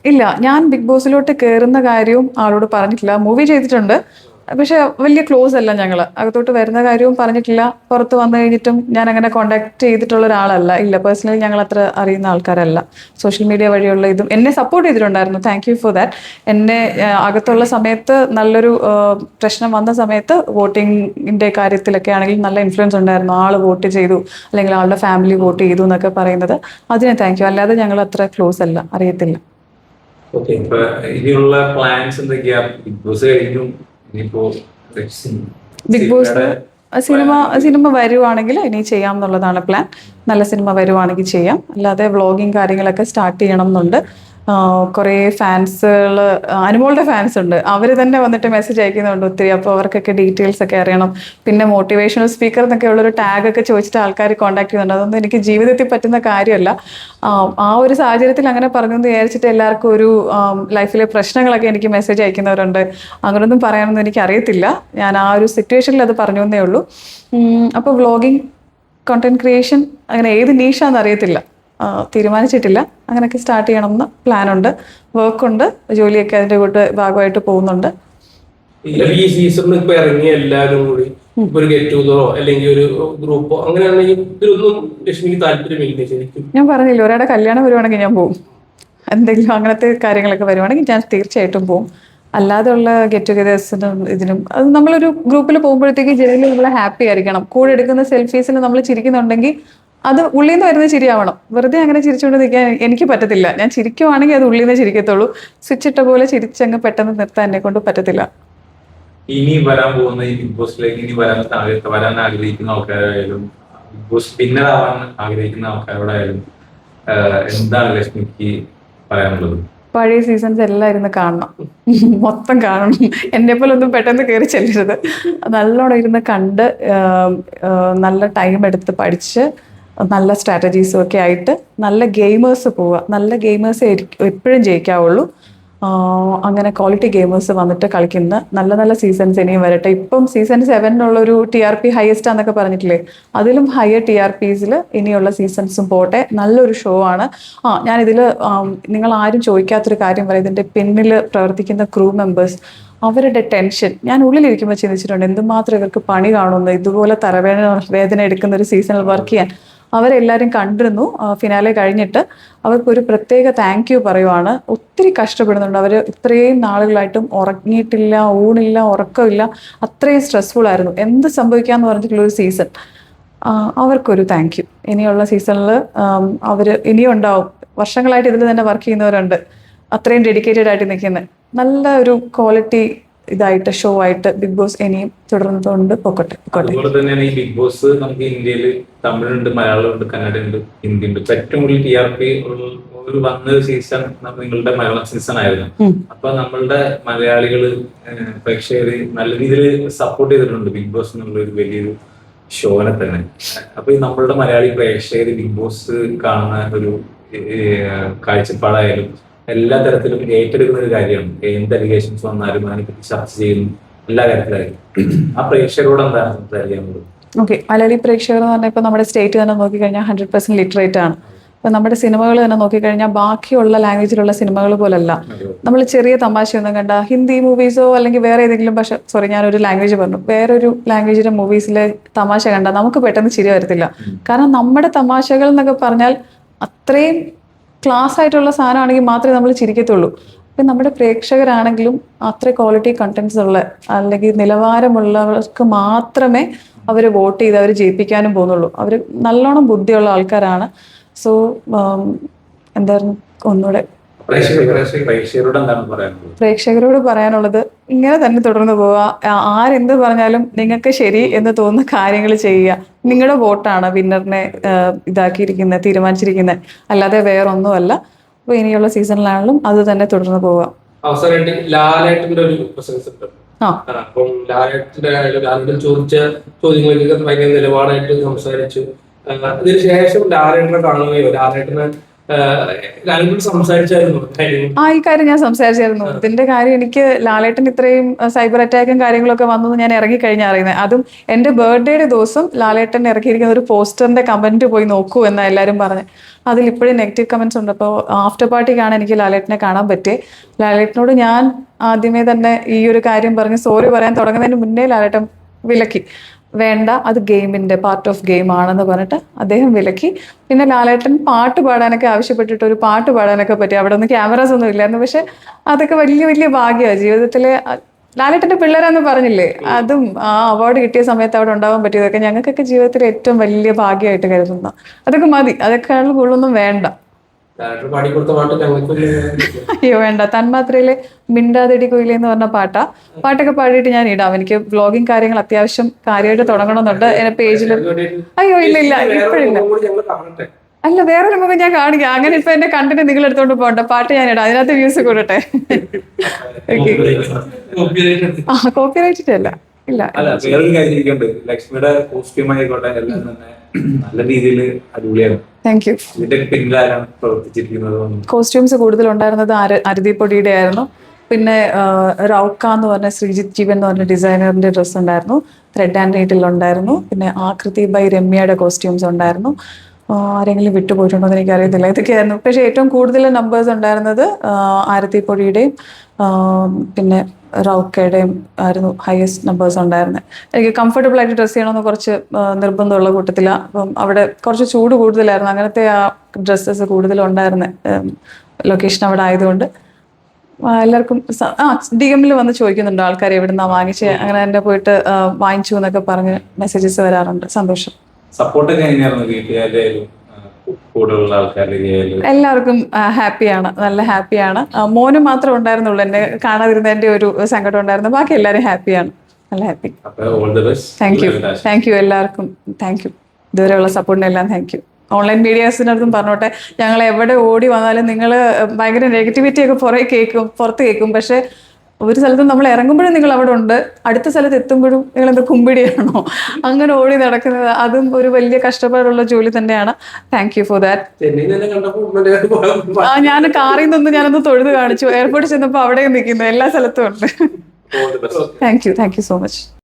[SPEAKER 1] ഇല്ല, ഞാൻ ബിഗ് ബോസിലോട്ട് കയറുന്ന കാര്യവും ആളോട് പറഞ്ഞിട്ടില്ല. മൂവി ചെയ്തിട്ടുണ്ട്, പക്ഷെ വലിയ ക്ലോസ് അല്ല ഞങ്ങൾ. അകത്തോട്ട് വരുന്ന കാര്യവും പറഞ്ഞിട്ടില്ല. പുറത്ത് വന്നു കഴിഞ്ഞിട്ടും ഞാൻ അങ്ങനെ കോണ്ടാക്ട് ചെയ്തിട്ടുള്ള ഒരാളല്ല. ഇല്ല, പേഴ്സണലി ഞങ്ങൾ അത്ര അറിയുന്ന ആൾക്കാരല്ല. സോഷ്യൽ മീഡിയ വഴിയുള്ള ഇതും എന്നെ സപ്പോർട്ട് ചെയ്തിട്ടുണ്ടായിരുന്നു. Thank you for that. എന്നെ അകത്തുള്ള സമയത്ത് നല്ലൊരു പ്രശ്നം വന്ന സമയത്ത് വോട്ടിങ്ങിൻ്റെ കാര്യത്തിലൊക്കെ ആണെങ്കിൽ നല്ല ഇൻഫ്ലുവൻസ് ഉണ്ടായിരുന്നു. ആൾ വോട്ട് ചെയ്തു അല്ലെങ്കിൽ ആളുടെ ഫാമിലി വോട്ട് ചെയ്തു എന്നൊക്കെ പറയുന്നത്, അതിന് താങ്ക് യു. അല്ലാതെ ഞങ്ങൾ അത്ര ക്ലോസ് അല്ല, അറിയത്തില്ല.
[SPEAKER 2] ഇനിയുള്ള പ്ലാൻസ് എന്തൊക്കെയാ? ബിഗ് ബോസ് കഴിഞ്ഞു, ഇനിയിപ്പോ
[SPEAKER 1] ബിഗ് ബോസ് സിനിമ വരുവാണെങ്കിൽ ഇനി ചെയ്യാം എന്നുള്ളതാണ് പ്ലാൻ. നല്ല സിനിമ വരുവാണെങ്കിൽ ചെയ്യാം. അല്ലാതെ വ്ളോഗിങ് കാര്യങ്ങളൊക്കെ സ്റ്റാർട്ട് ചെയ്യണം എന്നുണ്ട്. കുറേ ഫാൻസുകൾ, അനുമോളുടെ ഫാൻസ് ഉണ്ട്, അവർ തന്നെ വന്നിട്ട് മെസ്സേജ് അയക്കുന്നുണ്ട് ഒത്തിരി. അപ്പോൾ അവർക്കൊക്കെ ഡീറ്റെയിൽസ് ഒക്കെ അറിയണം. പിന്നെ മോട്ടിവേഷണൽ സ്പീക്കർ എന്നൊക്കെ ഉള്ളൊരു ടാഗൊക്കെ ചോദിച്ചിട്ട് ആൾക്കാർ കോൺടാക്ട് ചെയ്യുന്നുണ്ട്. അതൊന്നും എനിക്ക് ജീവിതത്തിൽ പറ്റുന്ന കാര്യമല്ല. ആ ഒരു സാഹചര്യത്തിൽ അങ്ങനെ പറഞ്ഞു എന്ന് വിചാരിച്ചിട്ട് എല്ലാവർക്കും ഒരു ലൈഫിലെ പ്രശ്നങ്ങളൊക്കെ എനിക്ക് മെസ്സേജ് അയക്കുന്നവരുണ്ട്. അങ്ങനെയൊന്നും പറയാനൊന്നും എനിക്ക് അറിയത്തില്ല. ഞാൻ ആ ഒരു സിറ്റുവേഷനിൽ അത് പറഞ്ഞു എന്നേ ഉള്ളൂ. അപ്പോൾ വ്ളോഗിങ്, കോണ്ടന്റ് ക്രിയേഷൻ, അങ്ങനെ ഏത് നീഷാന്ന് അറിയത്തില്ല, തീരുമാനിച്ചിട്ടില്ല. അങ്ങനെയൊക്കെ സ്റ്റാർട്ട് ചെയ്യണമെന്ന് പ്ലാനുണ്ട്. വർക്കുണ്ട്, ജോലിയൊക്കെ അതിൻ്റെ കൂട്ട് ഭാഗമായിട്ട് പോകുന്നുണ്ട്.
[SPEAKER 3] ഈ സീസണിൽ ഇപ്പൊ ഇറങ്ങിയ എല്ലാവരും കൂടി ഒരു ഗെറ്റ് ടുഗദറോ അല്ലെങ്കിൽ ഒരു ഗ്രൂപ്പോ അങ്ങനെയാണെങ്കിൽ ഇതിലൊന്നും ലക്ഷ്മിക്ക് താല്പര്യമില്ല ശരിക്കും?
[SPEAKER 1] ഞാൻ പറഞ്ഞില്ല, ഒരാളുടെ കല്യാണം വരുവാണെങ്കിൽ ഞാൻ പോകും. എന്തെങ്കിലും അങ്ങനത്തെ കാര്യങ്ങളൊക്കെ വരുവാണെങ്കിൽ ഞാൻ തീർച്ചയായിട്ടും പോകും. അല്ലാതെയുള്ള ഗെറ്റ് ടുഗദേഴ്സിനും ഇതിനും അത് നമ്മളൊരു ഗ്രൂപ്പിൽ പോകുമ്പോഴത്തേക്ക് ജനറലി നമ്മൾ ഹാപ്പി ആയിരിക്കണം. കൂടെ എടുക്കുന്ന സെൽഫീസിൽ നമ്മൾ ചിരിക്കുന്നുണ്ടെങ്കിൽ അത് ഉള്ളിൽ നിന്ന് വരുന്ന ചിരിയാവണം. വെറുതെ അങ്ങനെ ചിരിച്ചുകൊണ്ട് നിൽക്കാൻ എനിക്ക് പറ്റത്തില്ല. ഞാൻ ചിരിക്കുവാണെങ്കിൽ അത് ഉള്ളിൽ നിന്ന് ചിരിക്കത്തുള്ളൂ. സ്വിച്ച് ഇട്ട പോലെ ചിരിച്ചങ്ങ് പെട്ടെന്ന് നിർത്താൻ എന്നെ കൊണ്ട് പറ്റത്തില്ല.
[SPEAKER 2] ഇനി വരാൻ പോകുന്ന ഈ ബിഗ് ബോസിലേക്ക് ഇനി വരാൻ ആഗ്രഹിക്കുന്ന ആൾക്കാരായാലും ബിഗ് ബോസ് വിന്നർ ആവാൻ ആഗ്രഹിക്കുന്ന ആൾക്കാരോടായാലും എന്താണ് ലക്ഷ്മിക്ക് പറയാനുള്ളത്?
[SPEAKER 1] പഴയ സീസൺസ് എല്ലാം ഇരുന്ന് കാണണം, മൊത്തം കാണണം. എന്നെ പോലെ ഒന്നും പെട്ടെന്ന് കയറി ചെല്ലരുത്. നല്ലോണം ഇരുന്ന് കണ്ട് നല്ല ടൈം എടുത്ത് പഠിച്ച് നല്ല സ്ട്രാറ്റജീസും ഒക്കെ ആയിട്ട് നല്ല ഗെയിമേഴ്സ് പോവുക. നല്ല ഗെയിമേഴ്സ് എപ്പോഴും ജയിക്കാവുള്ളൂ. അങ്ങനെ ക്വാളിറ്റി ഗെയിമേഴ്സ് വന്നിട്ട് കളിക്കുന്ന നല്ല നല്ല സീസൺസ് ഇനിയും വരട്ടെ. ഇപ്പം സീസൺ 7 TRP ഹയസ്റ്റ് ആണെന്നൊക്കെ പറഞ്ഞിട്ടില്ലേ, അതിലും ഹയർ TRPസിൽ ഇനിയുള്ള സീസൺസും പോട്ടെ. നല്ലൊരു ഷോ ആണ്. ഞാനിതിൽ നിങ്ങൾ ആരും ചോദിക്കാത്തൊരു കാര്യം പറയാം. ഇതിൻ്റെ പിന്നിൽ പ്രവർത്തിക്കുന്ന ക്രൂ മെമ്പേഴ്സ്, അവരുടെ ടെൻഷൻ ഞാൻ ഉള്ളിലിരിക്കുമ്പോൾ ചിന്തിച്ചിട്ടുണ്ട്. എന്തുമാത്രം ഇവർക്ക് പണി കാണുന്നു ഇതുപോലെ വേദന എടുക്കുന്ന ഒരു സീസണിൽ വർക്ക് ചെയ്യാൻ. അവരെല്ലാവരും കണ്ടിരുന്നു. ഫിനാലെ കഴിഞ്ഞിട്ട് അവർക്കൊരു പ്രത്യേക താങ്ക് യു പറയുവാണ്. ഒത്തിരി കഷ്ടപ്പെടുന്നുണ്ട് അവർ. ഇത്രയും നാളുകളായിട്ടും ഉറങ്ങിയിട്ടില്ല, ഊണില്ല, ഉറക്കമില്ല. അത്രയും സ്ട്രെസ്ഫുൾ ആയിരുന്നു. എന്ത് സംഭവിക്കാമെന്ന് പറഞ്ഞിട്ടുള്ളൊരു സീസൺ. അവർക്കൊരു താങ്ക് യു. ഇനിയുള്ള സീസണിൽ അവർ ഇനിയും ഉണ്ടാവും. വർഷങ്ങളായിട്ട് ഇതിൽ തന്നെ വർക്ക് ചെയ്യുന്നവരുണ്ട്, അത്രയും ഡെഡിക്കേറ്റഡ് ആയിട്ട് നിൽക്കുന്നത്. നല്ല ഒരു ക്വാളിറ്റി ഇതായിട്ട് ഷോ ആയിട്ട് ബിഗ് ബോസ് ഇനിയും തുടർന്നുകൊണ്ട് പൊക്കോട്ടെ.
[SPEAKER 2] അതുപോലെ തന്നെയാണ് ഈ ബിഗ് ബോസ് നമുക്ക് ഇന്ത്യയിൽ തമിഴുണ്ട്, മലയാളമുണ്ട്, കന്നഡ ഉണ്ട്, ഹിന്ദി ഉണ്ട്. ഇപ്പൊ ഏറ്റവും കൂടുതൽ TRP ഒരു വന്നൊരു സീസൺ നിങ്ങളുടെ മലയാളം സീസൺ ആയിരുന്നു. അപ്പൊ നമ്മളുടെ മലയാളികള് പ്രേക്ഷകര് നല്ല രീതിയിൽ സപ്പോർട്ട് ചെയ്തിട്ടുണ്ട് ബിഗ് ബോസ് എന്നുള്ള ഒരു വലിയൊരു ഷോനെ തന്നെ. അപ്പൊ ഈ നമ്മളുടെ മലയാളി പ്രേക്ഷകര് ബിഗ് ബോസ് കാണുന്ന ഒരു കാഴ്ചപ്പാടായാലും എല്ലാ തരത്തിലും ഏറ്റെടുക്കുന്ന ഒരു കാര്യമാണ്. എന്ത് അലിഗേഷൻസ് വന്നാലും അതിനെപ്പറ്റി ചർച്ച ചെയ്യുന്നു എല്ലാ കാര്യത്തിലായാലും. ആ പ്രേക്ഷകരോട് എന്താണ് സംസാരിക്കാനുള്ളത്?
[SPEAKER 1] ഓക്കെ, മലയാളി പ്രേക്ഷകർ എന്ന് പറഞ്ഞാൽ ഇപ്പൊ നമ്മുടെ സ്റ്റേറ്റ് തന്നെ നോക്കിക്കഴിഞ്ഞാൽ 100% ലിറ്ററേറ്റ് ആണ്. ഇപ്പൊ നമ്മുടെ സിനിമകൾ തന്നെ നോക്കിക്കഴിഞ്ഞാൽ ബാക്കിയുള്ള ലാംഗ്വേജിലുള്ള സിനിമകൾ പോലല്ല. നമ്മൾ ചെറിയ തമാശയൊന്നും കണ്ട ഹിന്ദി മൂവീസോ അല്ലെങ്കിൽ വേറെ ഏതെങ്കിലും ഞാനൊരു ലാംഗ്വേജ് പറഞ്ഞു, വേറൊരു ലാംഗ്വേജിന്റെ മൂവീസിലെ തമാശ കണ്ട നമുക്ക് പെട്ടെന്ന് ചിരി വരത്തില്ല. കാരണം നമ്മുടെ തമാശകൾ എന്നൊക്കെ പറഞ്ഞാൽ അത്രയും ക്ലാസ് ആയിട്ടുള്ള സാധനമാണെങ്കിൽ മാത്രമേ നമ്മൾ ചിരിക്കത്തുള്ളൂ. ഇപ്പം നമ്മുടെ പ്രേക്ഷകരാണെങ്കിലും അത്ര ക്വാളിറ്റി കണ്ടന്റ്സ് ഉള്ള അല്ലെങ്കിൽ നിലവാരമുള്ളവർക്ക് മാത്രമേ അവർ വോട്ട് ചെയ്ത് അവർ ജയിപ്പിക്കാനും പോകുന്നുള്ളൂ. അവർ നല്ലോണം ബുദ്ധിയുള്ള ആൾക്കാരാണ്. സോ എന്തായിരുന്നു ഒന്നുകൂടെ പ്രേക്ഷകരോട് പറയാനുള്ളത്, ഇങ്ങനെ തന്നെ തുടർന്ന് പോവുക. ആരെന്ത് പറഞ്ഞാലും നിങ്ങൾക്ക് ശരി എന്ന് തോന്നുന്ന കാര്യങ്ങൾ ചെയ്യുക. നിങ്ങളുടെ വോട്ടാണ് വിന്നറിനെ ഇതാക്കിയിരിക്കുന്നത്, തീരുമാനിച്ചിരിക്കുന്നത്, അല്ലാതെ വേറൊന്നുമല്ല. അപ്പൊ ഇനിയുള്ള സീസണിലാണെങ്കിലും അത് തന്നെ തുടർന്ന് പോവുക.
[SPEAKER 3] അവസാനമായിട്ട് ലാലേട്ടന്റെ ഒരു പ്രസൻസ് ഉണ്ട്. അപ്പം ലാലേട്ടൻ ചോദിച്ച ചോദ്യങ്ങൾക്ക് ഭയങ്കര നിലപാടായിട്ട് സംസാരിച്ചു. അതിനുശേഷം ലാലേട്ടനെ കാണുകയോ ലാലേട്ടനെ സംസാരിച്ചായിരുന്നു
[SPEAKER 1] ഈ കാര്യം ഞാൻ സംസാരിച്ചായിരുന്നു. ഇതിന്റെ കാര്യം എനിക്ക് ലാലേട്ടൻ ഇത്രയും സൈബർ അറ്റാക്കും കാര്യങ്ങളൊക്കെ വന്നു ഞാൻ ഇറങ്ങിക്കഴിഞ്ഞാൽ അറിയുന്നത്. അതും എന്റെ ബർത്ത്ഡേയുടെ ദിവസം ലാലേട്ടൻ ഇറക്കിയിരിക്കുന്ന ഒരു പോസ്റ്ററിന്റെ കമന്റ് പോയി നോക്കൂ എന്നാ എല്ലാവരും പറഞ്ഞു. അതിൽ ഇപ്പോഴും നെഗറ്റീവ് കമന്റ്സ് ഉണ്ട്. അപ്പോൾ ആഫ്റ്റർ പാർട്ടിക്കാണ് എനിക്ക് ലാലേട്ടനെ കാണാൻ പറ്റിയത്. ലാലേട്ടനോട് ഞാൻ ആദ്യമേ തന്നെ ഈ ഒരു കാര്യം പറഞ്ഞ് സോറി പറയാൻ തുടങ്ങുന്നതിന് മുന്നേ ലാലേട്ടൻ വിലക്കി. വേണ്ട, അത് ഗെയിമിന്റെ പാർട്ട് ഓഫ് ഗെയിം ആണെന്ന് പറഞ്ഞിട്ട് അദ്ദേഹം വിലക്കി. പിന്നെ ലാലേട്ടൻ പാട്ട് പാടാനൊക്കെ ആവശ്യപ്പെട്ടിട്ട് ഒരു പാട്ട് പാടാനൊക്കെ പറ്റി. അവിടെ ഒന്നും ക്യാമറാസ് ഒന്നും ഇല്ലായിരുന്നു. പക്ഷെ അതൊക്കെ വലിയ വലിയ ഭാഗ്യമാണ് ജീവിതത്തിലെ. ലാലേട്ടന്റെ പിള്ളേരാന്ന് പറഞ്ഞില്ലേ, അതും ആ അവാർഡ് കിട്ടിയ സമയത്ത് അവിടെ ഉണ്ടാവാൻ പറ്റിയതൊക്കെ ഞങ്ങൾക്കൊക്കെ ജീവിതത്തിലെ ഏറ്റവും വലിയ ഭാഗ്യമായിട്ട് കരുതുന്ന. അതൊക്കെ മതി, അതൊക്കെയാണ് കൂടുതലൊന്നും വേണ്ട. അയ്യോ വേണ്ട. തന്മാത്രയിലെ മിണ്ടാതെടി കുയിലേ എന്ന് പറഞ്ഞ പാട്ടൊക്കെ പാടിയിട്ട് ഞാൻ ഇടാം. എനിക്ക് വ്ളോഗിങ് കാര്യങ്ങൾ അത്യാവശ്യം കാര്യമായിട്ട് തുടങ്ങണമെന്നുണ്ട് എന്റെ പേജിൽ. അയ്യോ ഇല്ല ഇപ്പോഴില്ല. അല്ല, വേറൊരു മുഖം ഞാൻ കാണിക്കാം. അങ്ങനെ ഇപ്പൊ എന്റെ കണ്ടന്റ് നിങ്ങൾ എടുത്തോണ്ട് പോകണ്ട. പാട്ട് ഞാൻ ഇടാം, അതിനകത്ത് വ്യൂസ് കൂടട്ടെ. കോപ്പിറൈറ്റ് അല്ല. ഇല്ല,
[SPEAKER 2] വേറൊരു കാര്യം, ലക്ഷ്മിയുടെ കോസ്റ്റ്യൂം ആയിക്കോട്ടെ എല്ലാം തന്നെ നല്ല രീതിയിൽ അടിപൊളിയാണ്.
[SPEAKER 1] Thank you.
[SPEAKER 2] ഇതിന്റെ പിന്നിലാണ് പ്രവർത്തിച്ചിരിക്കുന്നത്.
[SPEAKER 1] കോസ്റ്റ്യൂംസ് കൂടുതലുണ്ടായിരുന്നത് അരുതിപ്പൊടിയുടെ ആയിരുന്നു. പിന്നെ റൗക്ക എന്ന് പറഞ്ഞ ശ്രീജിത്ത് ജീവൻ എന്ന് പറഞ്ഞ ഡിസൈനറിന്റെ ഡ്രസ്സ് ഉണ്ടായിരുന്നു. ത്രെഡ് ആൻഡ് നീഡിൽ ഉണ്ടായിരുന്നു. പിന്നെ ആകൃതി ബൈ രമ്യയുടെ കോസ്റ്റ്യൂംസ് ഉണ്ടായിരുന്നു. ആരെങ്കിലും വിട്ടുപോയിട്ടുണ്ടോ എന്ന് എനിക്കറിയത്തില്ല. ഇതൊക്കെയായിരുന്നു. പക്ഷേ ഏറ്റവും കൂടുതൽ നമ്പേഴ്സ് ഉണ്ടായിരുന്നത് ആരത്തിപ്പൊടിയുടെയും പിന്നെ റൗക്കയുടെയും ആയിരുന്നു ഹയസ്റ്റ് നമ്പേഴ്സ് ഉണ്ടായിരുന്നത്. എനിക്ക് കംഫർട്ടബിൾ ആയിട്ട് ഡ്രസ്സ് ചെയ്യണമെന്ന് കുറച്ച് നിർബന്ധമുള്ള കൂട്ടത്തിലാണ്. അപ്പം അവിടെ കുറച്ച് ചൂട് കൂടുതലായിരുന്നു. അങ്ങനത്തെ ആ ഡ്രസ്സസ് കൂടുതലുണ്ടായിരുന്നത് ലൊക്കേഷൻ അവിടെ ആയതുകൊണ്ട് എല്ലാവർക്കും DM-ൽ വന്ന് ചോദിക്കുന്നുണ്ട് ആൾക്കാർ എവിടുന്നാ വാങ്ങിച്ച്, അങ്ങനെ തന്നെ പോയിട്ട് വാങ്ങിച്ചു എന്നൊക്കെ പറഞ്ഞ് മെസ്സേജസ് വരാറുണ്ട്. സന്തോഷം.
[SPEAKER 2] സപ്പോർട്ടൊക്കെ എങ്ങനെയായിരുന്നു വീട്ടുകാരുടെ കൂടെയുള്ള ആൾക്കാരുടെ?
[SPEAKER 1] എല്ലാവർക്കും ഹാപ്പിയാണ്, നല്ല ഹാപ്പിയാണ്. മോന് മാത്രം ഉണ്ടായിരുന്നുള്ളൂ എന്നെ കാണാതിരുന്നതിന്റെ ഒരു സങ്കടം ഉണ്ടായിരുന്നു. ബാക്കി എല്ലാവരും ഹാപ്പിയാണ്, നല്ല ഹാപ്പി. താങ്ക് യു എല്ലാവർക്കും. താങ്ക് യു ഇതുവരെയുള്ള സപ്പോർട്ടിനെല്ലാം താങ്ക് യു. ഓൺലൈൻ മീഡിയാസിനടുത്തും പറഞ്ഞോട്ടെ, ഞങ്ങൾ എവിടെ ഓടി വന്നാലും നിങ്ങൾ ഭയങ്കര നെഗറ്റിവിറ്റി ഒക്കെ പുറത്ത് കേൾക്കും. പക്ഷെ ഒരു സ്ഥലത്തും നമ്മൾ ഇറങ്ങുമ്പോഴും നിങ്ങൾ അവിടെ ഉണ്ട്, അടുത്ത സ്ഥലത്ത് എത്തുമ്പോഴും നിങ്ങൾ എന്താ കുമ്പിടിയാണോ അങ്ങനെ ഓടി നടക്കുന്നത്? അതും ഒരു വലിയ കഷ്ടപ്പാടുള്ള ജോലി തന്നെയാണ്. Thank you for that. ഞാൻ കാറിൽ നിന്ന് ഞാനൊന്ന് തൊഴുത് കാണിച്ചു. എയർപോർട്ടിൽ ചെന്നപ്പോൾ അവിടെ നിൽക്കുന്നു, എല്ലാ സ്ഥലത്തും ഉണ്ട്. Thank you so much.